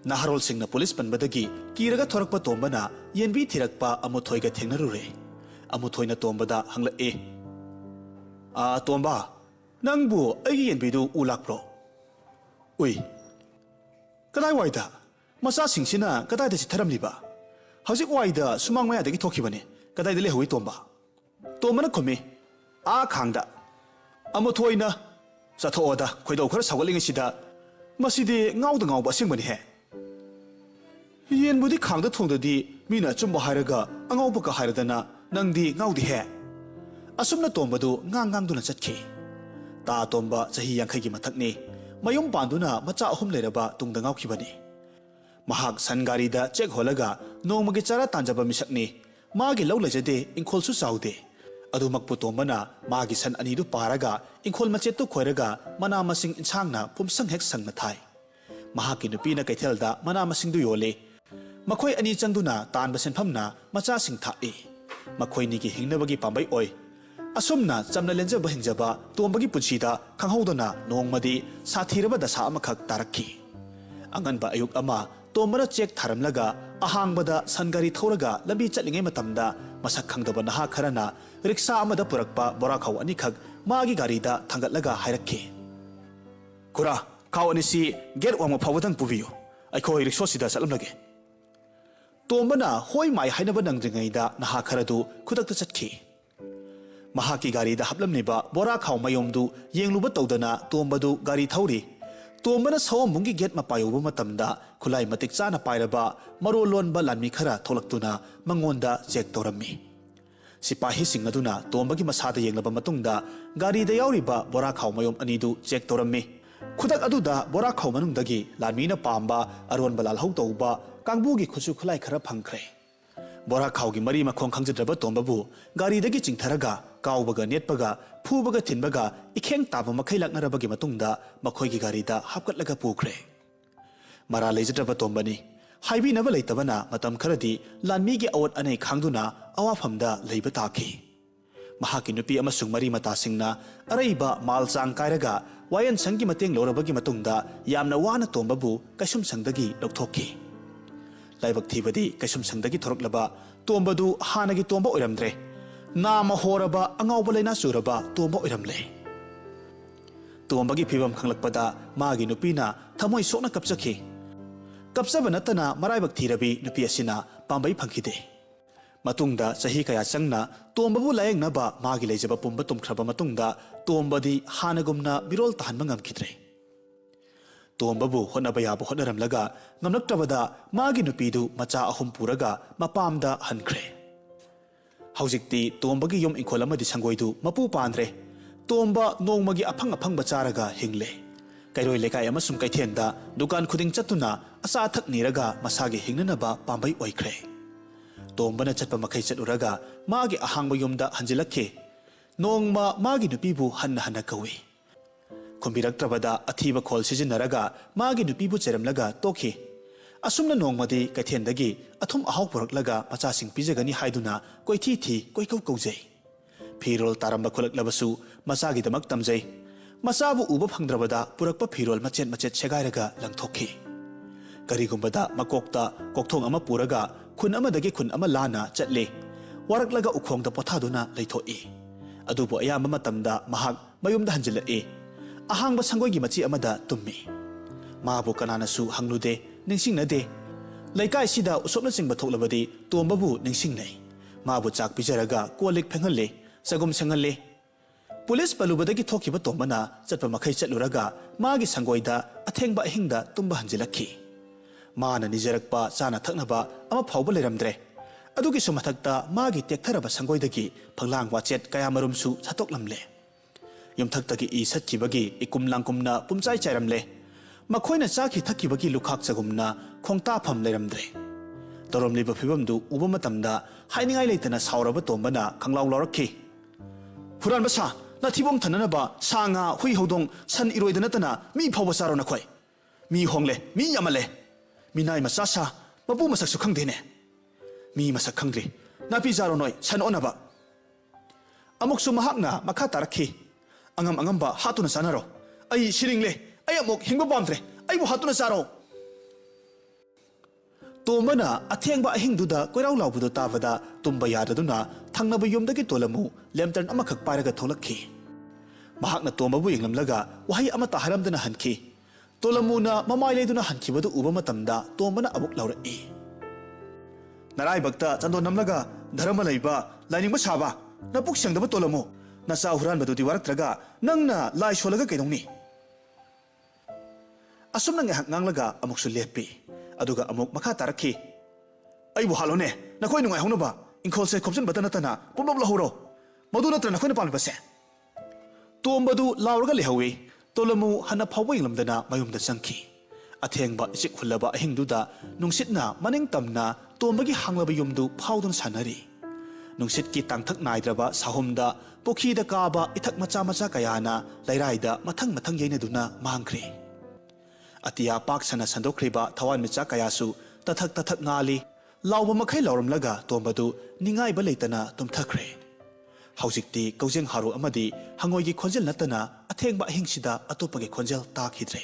ꯅꯍꯥꯔꯣꯜꯁꯤꯡꯅ ꯄꯨꯂꯤꯁ ꯄꯟꯕꯗꯒꯤ ꯀꯤꯔꯒ ꯊꯣꯔꯛꯄ ꯇꯣꯝꯕꯅ ꯌꯦꯟꯕꯤ ꯊꯤꯔꯛꯄ ꯑꯃꯨꯊꯣꯏꯒ ꯊꯦꯡꯅꯔꯨꯔꯦ ꯑꯃꯨꯊꯣꯏꯅ ꯇꯣꯝꯕꯗ ꯍꯪꯂꯛꯏ ꯇꯣꯝꯕ ꯅꯪꯕꯨ ꯑꯩꯒꯤ ꯌꯦꯟꯕꯤꯗꯨ ꯎ ꯂꯥꯛꯄ꯭ꯔꯣ ꯎꯏ ꯀꯗꯥꯏꯋꯥꯏꯗ ꯃꯆꯥꯁꯤꯡꯁꯤꯅ ꯀꯗꯥꯏꯗ ꯆꯤꯠꯊꯔꯝꯂꯤꯕ ꯍꯧꯖꯤꯛ ꯋꯥꯏꯗ ꯁꯨꯃꯥꯡ ꯃꯌꯥꯗꯒꯤ ꯊꯣꯛꯈꯤꯕꯅꯤ ꯀꯗꯥꯏꯗ ꯂꯩꯍꯧꯏ ꯇꯣꯝꯕ ꯇꯣꯝꯕꯅ ꯈꯨꯝꯃꯤ ꯈꯥꯡꯗ ꯑꯃꯨꯊꯣꯏꯅ ꯆꯠꯊꯣꯛꯑꯣꯗ ꯈꯣꯏꯗꯧ ꯈꯔ ꯁꯥꯎꯒꯠꯂꯤꯉꯩꯁꯤꯗ ꯃꯁꯤꯗꯤ ꯉꯥꯎꯗ ꯉꯥꯎꯕ ꯑꯁꯦꯡꯕꯅꯤꯍꯦ ꯌꯦꯟꯕꯨꯗꯤ ꯈꯥꯡꯗ ꯊꯣꯡꯗꯗꯤ ꯃꯤꯅ ꯑꯆꯨꯝꯕ ꯍꯥꯏꯔꯒ ꯑꯉꯥꯎꯕꯒ ꯍꯥꯏꯔꯗꯅ ꯅꯪꯗꯤ ꯉꯥꯎꯗꯤꯍꯦ ꯑꯁꯨꯝꯅ ꯇꯣꯝꯕꯗꯨ ꯉꯥꯡꯗꯨꯅ ꯆꯠꯈꯤ ꯇꯣꯝꯕ ꯆꯍꯤ 50ꯒꯤ ꯃꯊꯛꯅꯤ ꯃꯌꯨꯝ ꯄꯥꯟꯗꯨꯅ ꯃꯆꯥ 3 ꯂꯩꯔꯕ ꯇꯨꯡꯗ ꯉꯥꯎꯈꯤꯕꯅꯤ ꯃꯍꯥꯛ ꯁꯟ ꯒꯥꯔꯤꯗ ꯆꯦꯛ ꯍꯣꯜꯂꯒ ꯅꯣꯡꯃꯒꯤ ꯆꯔꯥ ꯇꯥꯟꯖꯕ ꯃꯤꯁꯛꯅꯤ ꯃꯥꯒꯤ ꯂꯧ ꯂꯩꯖꯗꯦ ꯏꯪꯈꯣꯜꯁꯨ ꯆꯥꯎꯗꯦ ꯑꯗꯨꯃꯛꯄꯨ ꯇꯣꯝꯕꯅ ꯃꯥꯒꯤ ꯁꯟ ꯑꯅꯤꯗꯨ ꯄꯥꯔꯒ ꯏꯪꯈꯣꯜ ꯃꯆꯦꯠꯇꯨ ꯈꯣꯏꯔꯒ ꯃꯅꯥ ꯃꯁꯤꯡ ꯏꯟꯁꯥꯡꯅ ꯄꯨꯝꯁꯪ ꯍꯦꯛ ꯁꯪꯅ ꯊꯥꯏ ꯃꯍꯥꯛꯀꯤ ꯅꯨꯄꯤꯅ ꯀꯩꯊꯦꯜꯗ ꯃꯅꯥ ꯃꯁꯤꯡꯗꯨ ꯌꯣꯜꯂꯤ ꯃꯈꯣꯏ ꯑꯅꯤ ꯆꯪꯗꯨꯅ ꯇꯥꯟꯕ ꯁꯦꯟꯐꯝꯅ ꯃꯆꯥꯁꯤꯡ ꯊꯥꯛꯏ ꯃꯈꯣꯏꯅꯤꯒꯤ ꯍꯤꯡꯅꯕꯒꯤ ꯄꯥꯝꯕꯩ ꯑꯣꯏ ꯑꯁꯨꯝꯅ ꯆꯝꯅ ꯂꯦꯟꯖꯕ ꯍꯤꯡꯖꯕ ꯇꯣꯝꯕꯒꯤ ꯄꯨꯟꯁꯤꯗ ꯈꯪꯍꯧꯗꯅ ꯅꯣꯡꯃꯗꯤ ꯁꯥꯊꯤꯔꯕ ꯗꯁꯥ ꯑꯃꯈꯛ ꯇꯥꯔꯛꯈꯤ ꯑꯉꯟꯕ ꯑꯌꯨꯛ ꯑꯃ ꯇꯣꯝꯕꯅ ꯆꯦꯛ ꯊꯥꯔꯝꯂꯒ ꯑꯍꯥꯡꯕꯗ ꯁꯟ ꯒꯥꯔꯤ ꯊꯧꯔꯒ ꯂꯝꯕꯤ ꯆꯠꯂꯤꯉꯩ ꯃꯇꯝꯗ ꯃꯁꯛ ꯈꯪꯗꯕ ꯅꯍꯥ ꯈꯔꯅ ꯔꯤꯛꯁꯥ ꯑꯃꯗ ꯄꯨꯔꯛꯄ ꯕꯣꯔꯥꯈꯥꯎ ꯑꯅꯤꯈꯛ ꯃꯥꯒꯤ ꯒꯥꯔꯤꯗ ꯊꯥꯡꯒꯠꯂꯒ ꯍꯥꯏꯔꯛꯈꯤ ꯈꯨꯔꯥ ꯈꯥꯎ ꯑꯅꯤꯁꯤ ꯒꯦꯠ ꯋꯥꯡꯃ ꯐꯥꯎꯕꯗꯪ ꯄꯨꯕꯤꯌꯨ ꯑꯩꯈꯣꯏ ꯔꯤꯛꯁꯣꯁꯤꯗ ꯆꯠꯂꯝꯂꯒꯦ ꯇꯣꯝꯕꯅ ꯍꯣꯏ ꯃꯥꯏ ꯍꯥꯏꯅꯕ ꯅꯪꯗ꯭ꯔꯤꯉꯩꯗ ꯅꯍꯥ ꯈꯔꯗꯨ ꯈꯨꯗꯛꯇ ꯆꯠꯈꯤ ꯃꯍꯥꯛꯀꯤ ꯒꯥꯔꯤꯗ ꯍꯥꯞꯂꯝꯂꯤꯕ ꯕꯣꯔꯥꯈꯥꯎ ꯃꯌꯣꯝꯗꯨ ꯌꯦꯡꯂꯨꯕ ꯇꯧꯗꯅ ꯇꯣꯝꯕꯗꯨ ꯒꯥꯔꯤ ꯊꯧꯔꯤ ꯇꯣꯝꯕꯅ ꯁꯑꯣꯝꯕꯨꯡꯒꯤ ꯒꯦꯠ ꯃꯄꯥ ꯌꯧꯕ ꯃꯇꯝꯗ ꯈꯨꯠꯂꯥꯏ ꯃꯇꯤꯛ ꯆꯥꯅ ꯄꯥꯏꯔꯕ ꯃꯔꯣꯜ ꯂꯣꯟꯕ ꯂꯥꯟꯃꯤ ꯈꯔ ꯊꯣꯛꯂꯛꯇꯨꯅ ꯃꯉꯣꯟꯗ ꯆꯦꯛ ꯇꯧꯔꯝꯃꯤ ꯁꯤꯄꯥꯍꯤꯁꯤꯡ ꯑꯗꯨꯅ ꯇꯣꯝꯕꯒꯤ ꯃꯁꯥꯗ ꯌꯦꯡꯂꯕ ꯃꯇꯨꯡꯗ ꯒꯥꯔꯤꯗ ꯌꯥꯎꯔꯤꯕ ꯕꯣꯔꯥꯈꯥꯎ ꯃꯌꯣꯝ ꯑꯅꯤꯗꯨ ꯆꯦꯛ ꯇꯧꯔꯝꯃꯤ ꯈꯨꯗꯛ ꯑꯗꯨꯗ ꯕꯣꯔꯥꯈꯥꯎ ꯃꯅꯨꯡꯗꯒꯤ ꯂꯥꯟꯃꯤꯅ ꯄꯥꯝꯕ ꯑꯔꯣꯟꯕ ꯂꯥꯜꯍꯧ ꯇꯧꯕ ꯀꯥꯡꯕꯨꯒꯤ ꯈꯨꯠꯁꯨ ꯈꯨꯠꯂꯥꯏ ꯈꯔ ꯐꯪꯈ꯭ꯔꯦ ꯕꯣꯔꯥꯈꯥꯎꯒꯤ ꯃꯔꯤ ꯃꯈꯣꯡ ꯈꯪꯖꯗ꯭ꯔꯕ ꯇꯣꯝꯕꯕꯨ ꯒꯥꯔꯤꯗꯒꯤ ꯆꯤꯡꯊꯔꯒ ꯀꯥꯎꯕꯒ ꯅꯦꯠꯄꯒ ꯐꯨꯕꯒ ꯊꯤꯟꯕꯒ ꯏꯈꯦꯡ ꯇꯥꯕ ꯃꯈꯩ ꯂꯥꯛꯅꯔꯕꯒꯤ ꯃꯇꯨꯡꯗ ꯃꯈꯣꯏꯒꯤ ꯒꯥꯔꯤꯗ ꯍꯥꯞꯀꯠꯂꯒ ꯄꯨꯈ꯭ꯔꯦ ꯃꯔꯥ ꯂꯩꯖꯗ꯭ꯔꯕ ꯇꯣꯝꯕꯅꯤ ꯍꯥꯏꯕꯤꯅꯕ ꯂꯩꯇꯕꯅ ꯃꯇꯝ ꯈꯔꯗꯤ ꯂꯥꯟꯃꯤꯒꯤ ꯑꯋꯠ ꯑꯅꯩ ꯈꯥꯡꯗꯨꯅ ꯑꯋꯥꯐꯝꯗ ꯂꯩꯕ ꯇꯥꯈꯤ ꯃꯍꯥꯛꯀꯤ ꯅꯨꯄꯤ ꯑꯃꯁꯨꯡ ꯃꯔꯤ ꯃꯇꯥꯁꯤꯡꯅ ꯑꯔꯩꯕ ꯃꯥꯜ ꯆꯥꯡ ꯀꯥꯏꯔꯒ ꯋꯥꯌꯦꯜꯁꯪꯒꯤ ꯃꯇꯦꯡ ꯂꯧꯔꯕꯒꯤ ꯃꯇꯨꯡꯗ ꯌꯥꯝꯅ ꯋꯥꯅ ꯇꯣꯝꯕꯕꯨ ꯀꯩꯁꯨꯝꯁꯪꯗꯒꯤ ꯂꯧꯊꯣꯛꯈꯤ ꯂꯥꯏꯕꯛ ꯊꯤꯕꯗꯤ ꯀꯩꯁꯨꯝꯁꯪꯗꯒꯤ ꯊꯣꯔꯛꯂꯕ ꯇꯣꯝꯕꯗꯨ ꯍꯥꯟꯅꯒꯤ ꯇꯣꯝꯕ ꯑꯣꯏꯔꯝꯗ꯭ꯔꯦ ꯅꯥꯃ ꯍꯣꯔꯕ ꯑꯉꯥꯎꯕ ꯂꯩꯅꯥ ꯆꯨꯔꯕ ꯇꯣꯝꯕ ꯑꯣꯏꯔꯝꯂꯦ ꯇꯣꯝꯕꯒꯤ ꯐꯤꯕꯝ ꯈꯪꯂꯛꯄꯗ ꯃꯥꯒꯤ ꯅꯨꯄꯤꯅ ꯊꯃꯣꯏ ꯁꯣꯛꯅ ꯀꯞꯆꯈꯤ ꯀꯞꯆꯕ ꯅꯠꯇꯅ ꯃꯔꯥꯏꯕꯛ ꯊꯤꯔꯕꯤ ꯅꯨꯄꯤ ꯑꯁꯤꯅ ꯄꯥꯝꯕꯩ ꯐꯪꯈꯤꯗꯦ ꯃꯇꯨꯡꯗ ꯆꯍꯤ ꯀꯌꯥ ꯆꯪꯅ ꯇꯣꯝꯕꯕꯨ ꯂꯥꯌꯦꯡꯅꯕ ꯃꯥꯒꯤ ꯂꯩꯖꯕ ꯄꯨꯝꯕ ꯇꯨꯝꯈ꯭ꯔꯕ ꯃꯇꯨꯡꯗ ꯇꯣꯝꯕꯗꯤ ꯍꯥꯟꯅꯒꯨꯝꯅ ꯃꯤꯔꯣꯜ ꯇꯥꯍꯟꯕ ꯉꯝꯈꯤꯗ꯭ꯔꯦ ꯇꯣꯝꯕꯕꯨ ꯍꯣꯠꯅꯕ ꯌꯥꯕ ꯍꯣꯠꯅꯔꯝꯂꯒ ꯉꯝꯂꯛꯇ꯭ꯔꯕꯗ ꯃꯥꯒꯤ ꯅꯨꯄꯤꯗꯨ ꯃꯆꯥ 3 ꯄꯨꯔꯒ ꯃꯄꯥꯝꯗ ꯍꯟꯈ꯭ꯔꯦ ꯍꯧꯖꯤꯛꯇꯤ ꯇꯣꯝꯕꯒꯤ ꯌꯨꯝ ꯏꯪꯈꯣꯜ ꯑꯃꯗꯤ ꯁꯪꯒꯣꯏꯗꯨ ꯃꯄꯨ ꯄꯥꯟꯗ꯭ꯔꯦ ꯇꯣꯝꯕ ꯅꯣꯡꯃꯒꯤ ꯑꯐꯪ ꯑꯐꯪꯕ ꯆꯥꯔꯒ ꯍꯤꯡꯂꯦ ꯀꯩꯔꯣꯏ ꯂꯩꯀꯥꯏ ꯑꯃꯁꯨꯡ ꯀꯩꯊꯦꯜꯗ ꯗꯨꯀꯥꯟ ꯈꯨꯗꯤꯡ ꯆꯠꯇꯨꯅ ꯑꯆꯥ ꯑꯊꯛ ꯅꯤꯔꯒ ꯃꯁꯥꯒꯤ ꯍꯤꯡꯅꯅꯕ ꯄꯥꯝꯕꯩ ꯑꯣꯏꯈ꯭ꯔꯦ ꯇꯣꯝꯕꯅ ꯆꯠꯄ ꯃꯈꯩ ꯆꯠꯂꯨꯔꯒ ꯃꯥꯒꯤ ꯑꯍꯥꯡꯕ ꯌꯨꯝꯗ ꯍꯟꯖꯤꯜꯂꯛꯈꯤ ꯅꯣꯡꯃ ꯃꯥꯒꯤ ꯅꯨꯄꯤꯕꯨ ꯍꯟꯅ ꯍꯟꯅ ꯀꯧꯏ ꯈꯨꯝꯕꯤꯔꯛꯇ꯭ꯔꯕꯗ ꯑꯊꯤꯕ ꯈꯣꯜ ꯁꯤꯖꯤꯟꯅꯔꯒ ꯃꯥꯒꯤ ꯅꯨꯄꯤꯕꯨ ꯆꯩꯔꯝꯂꯒ ꯇꯣꯛꯈꯤ ꯑꯁꯨꯝꯅ ꯅꯣꯡꯃꯗꯤ ꯀꯩꯊꯦꯜꯗꯒꯤ ꯑꯊꯨꯝ ꯑꯍꯥꯎ ꯄꯨꯔꯛꯂꯒ ꯃꯆꯥꯁꯤꯡ ꯄꯤꯖꯒꯅꯤ ꯍꯥꯏꯗꯨꯅ ꯀꯣꯏꯊꯤ ꯊꯤ ꯀꯣꯏꯀꯧ ꯀꯧꯖꯩ ꯐꯤꯔꯣꯜ ꯇꯥꯔꯝꯕ ꯈꯨꯠꯂꯛꯂꯕꯁꯨ ꯃꯆꯥꯒꯤꯗꯃꯛ ꯇꯝꯖꯩ ꯃꯆꯥꯕꯨ ꯎꯕ ꯐꯪꯗ꯭ꯔꯕꯗ ꯄꯨꯔꯛꯄ ꯐꯤꯔꯣꯜ ꯃꯆꯦꯠ ꯃꯆꯦꯠ ꯁꯦꯒꯥꯏꯔꯒ ꯂꯪꯊꯣꯛꯈꯤ ꯀꯔꯤꯒꯨꯝꯕꯗ ꯃꯀꯣꯛꯇ ꯀꯣꯛꯊꯣꯡ ꯑꯃ ꯄꯨꯔꯒ ꯈꯨꯟ ꯑꯃꯗꯒꯤ ꯈꯨꯟ ꯑꯃ ꯂꯥꯟꯅ ꯆꯠꯂꯤ ꯋꯥꯔꯛꯂꯒ ꯎꯈꯣꯡꯗ ꯄꯣꯊꯥꯗꯨꯅ ꯂꯩꯊꯣꯛꯏ ꯑꯗꯨꯕꯨ ꯑꯌꯥꯝꯕ ꯃꯇꯝꯗ ꯃꯍꯥꯛ ꯃꯌꯨꯝꯗ ꯍꯟꯖꯤꯜꯂꯛꯏ ahangba sangoi gi machi amada tummi mabu kanana su hanglude ningsingnade laikai sida usopna singba thoklabadi tombabu ningsingnai mabu chak pijaraga kolik phengalle sagum sangalle police पलुबदगी थोकिबा तोमना चटपा मखै चलुरगा मागी संगोइदा अथेंगबा हिंगदा तुम्बा हंजिलखी माना निजरकपा चाना थकनबा अमा फावबा लेरमद्रे अदुगी सुमथक्ता मागी तेक्थरबा संगोइदगी फंगलांग वाचेट कयामरुमसु छातोकलमले युमथक्तगी इ सत्खिबगी इकुम लांकुमना पुमचाइ चाइरमले मखोइना चाखि थक्खिबगी लुखाक चगुमना खोंगताफम लेरमद्रे तोरमलिबा फिबमदु उबा मतमदा हाइनिंगाइ लेतना सावरबा तोमबना खंगलाव लौरखी फुरान बसा नाथिबोंग थननबा सांगा हुई हौदोंग सन इरोइद नतना मी फावबा चारो नखोय मी होंगले मी यामले मिनाइ मचा सा मपु मसकसु खंगदेने मी मसक खंगद्रि नापि जारो नोय सन ओनबा अमुकसु महाकना मखा तारखी अंगम अंगमबा हातुना सानारो अई सिरिंगले अई अमुक हिंगबा पामद्रे अईबु हातुना चारो तोमना अथेंगबा अहिंगदुदा कोइराव लावबुदो ताबदा तुम्बा याददुना थंगनबा युमदगी तोलमु लेमटन अमखक पारगा थोलखी महाकना तोमबु यंगलमलगा वहाई अमता हरमदना हनखी तोलमुना ममाइ लेदुना हनखिबदु उबा मतमदा तोमना अमुक लौरई नराइ भक्ता चंदो नमलगा धर्म लैबा लाइनिंगबा साबा नपुक संगदबा तोलमु नचा हुरानबदुदि वारक्त्रगा नंगना लाइ सोलगा कैदोंनि असुमना ngahak nganglага अमुकसु लेपि अदुगा अमुक मखा तारखी अइबु हालोने नखोइ नुंगाइ हौनबा इंखोलसे खोपजन बता नतना पुमब लहौरो मदु नत्र नखोइना पालबसे तोमबदु लावरगा लेहौइ तोलमु हना फावबा यंगलमदना मयुमदा चंखी अथेंगबा इचिक खुलबा अहिंगदुदा नुंसितना मनिंग तमना तोमबगी हांगलबा युमदु फावदुन सानरी नुंसितकी तांथक नाइद्रबा साहुमदा पोखीदा काबा इथक मचा मचा कयाना लैराइदा मथंग मथंग यैनदुना मांगख्रे अतिया पाक सना संदोख्रिबा थवान मिचा कयासु तथक तथक नाली लावबा मखै लौरमलगा तोमबदु निंगाइबा लेतना तुमथख्रे हौजिक्ति कौजेंग हारो अमदि हंगोइगी खोंजेल नतना अथेंगबा अहिंगसिदा अतोपगे खोंजेल ताखिद्रे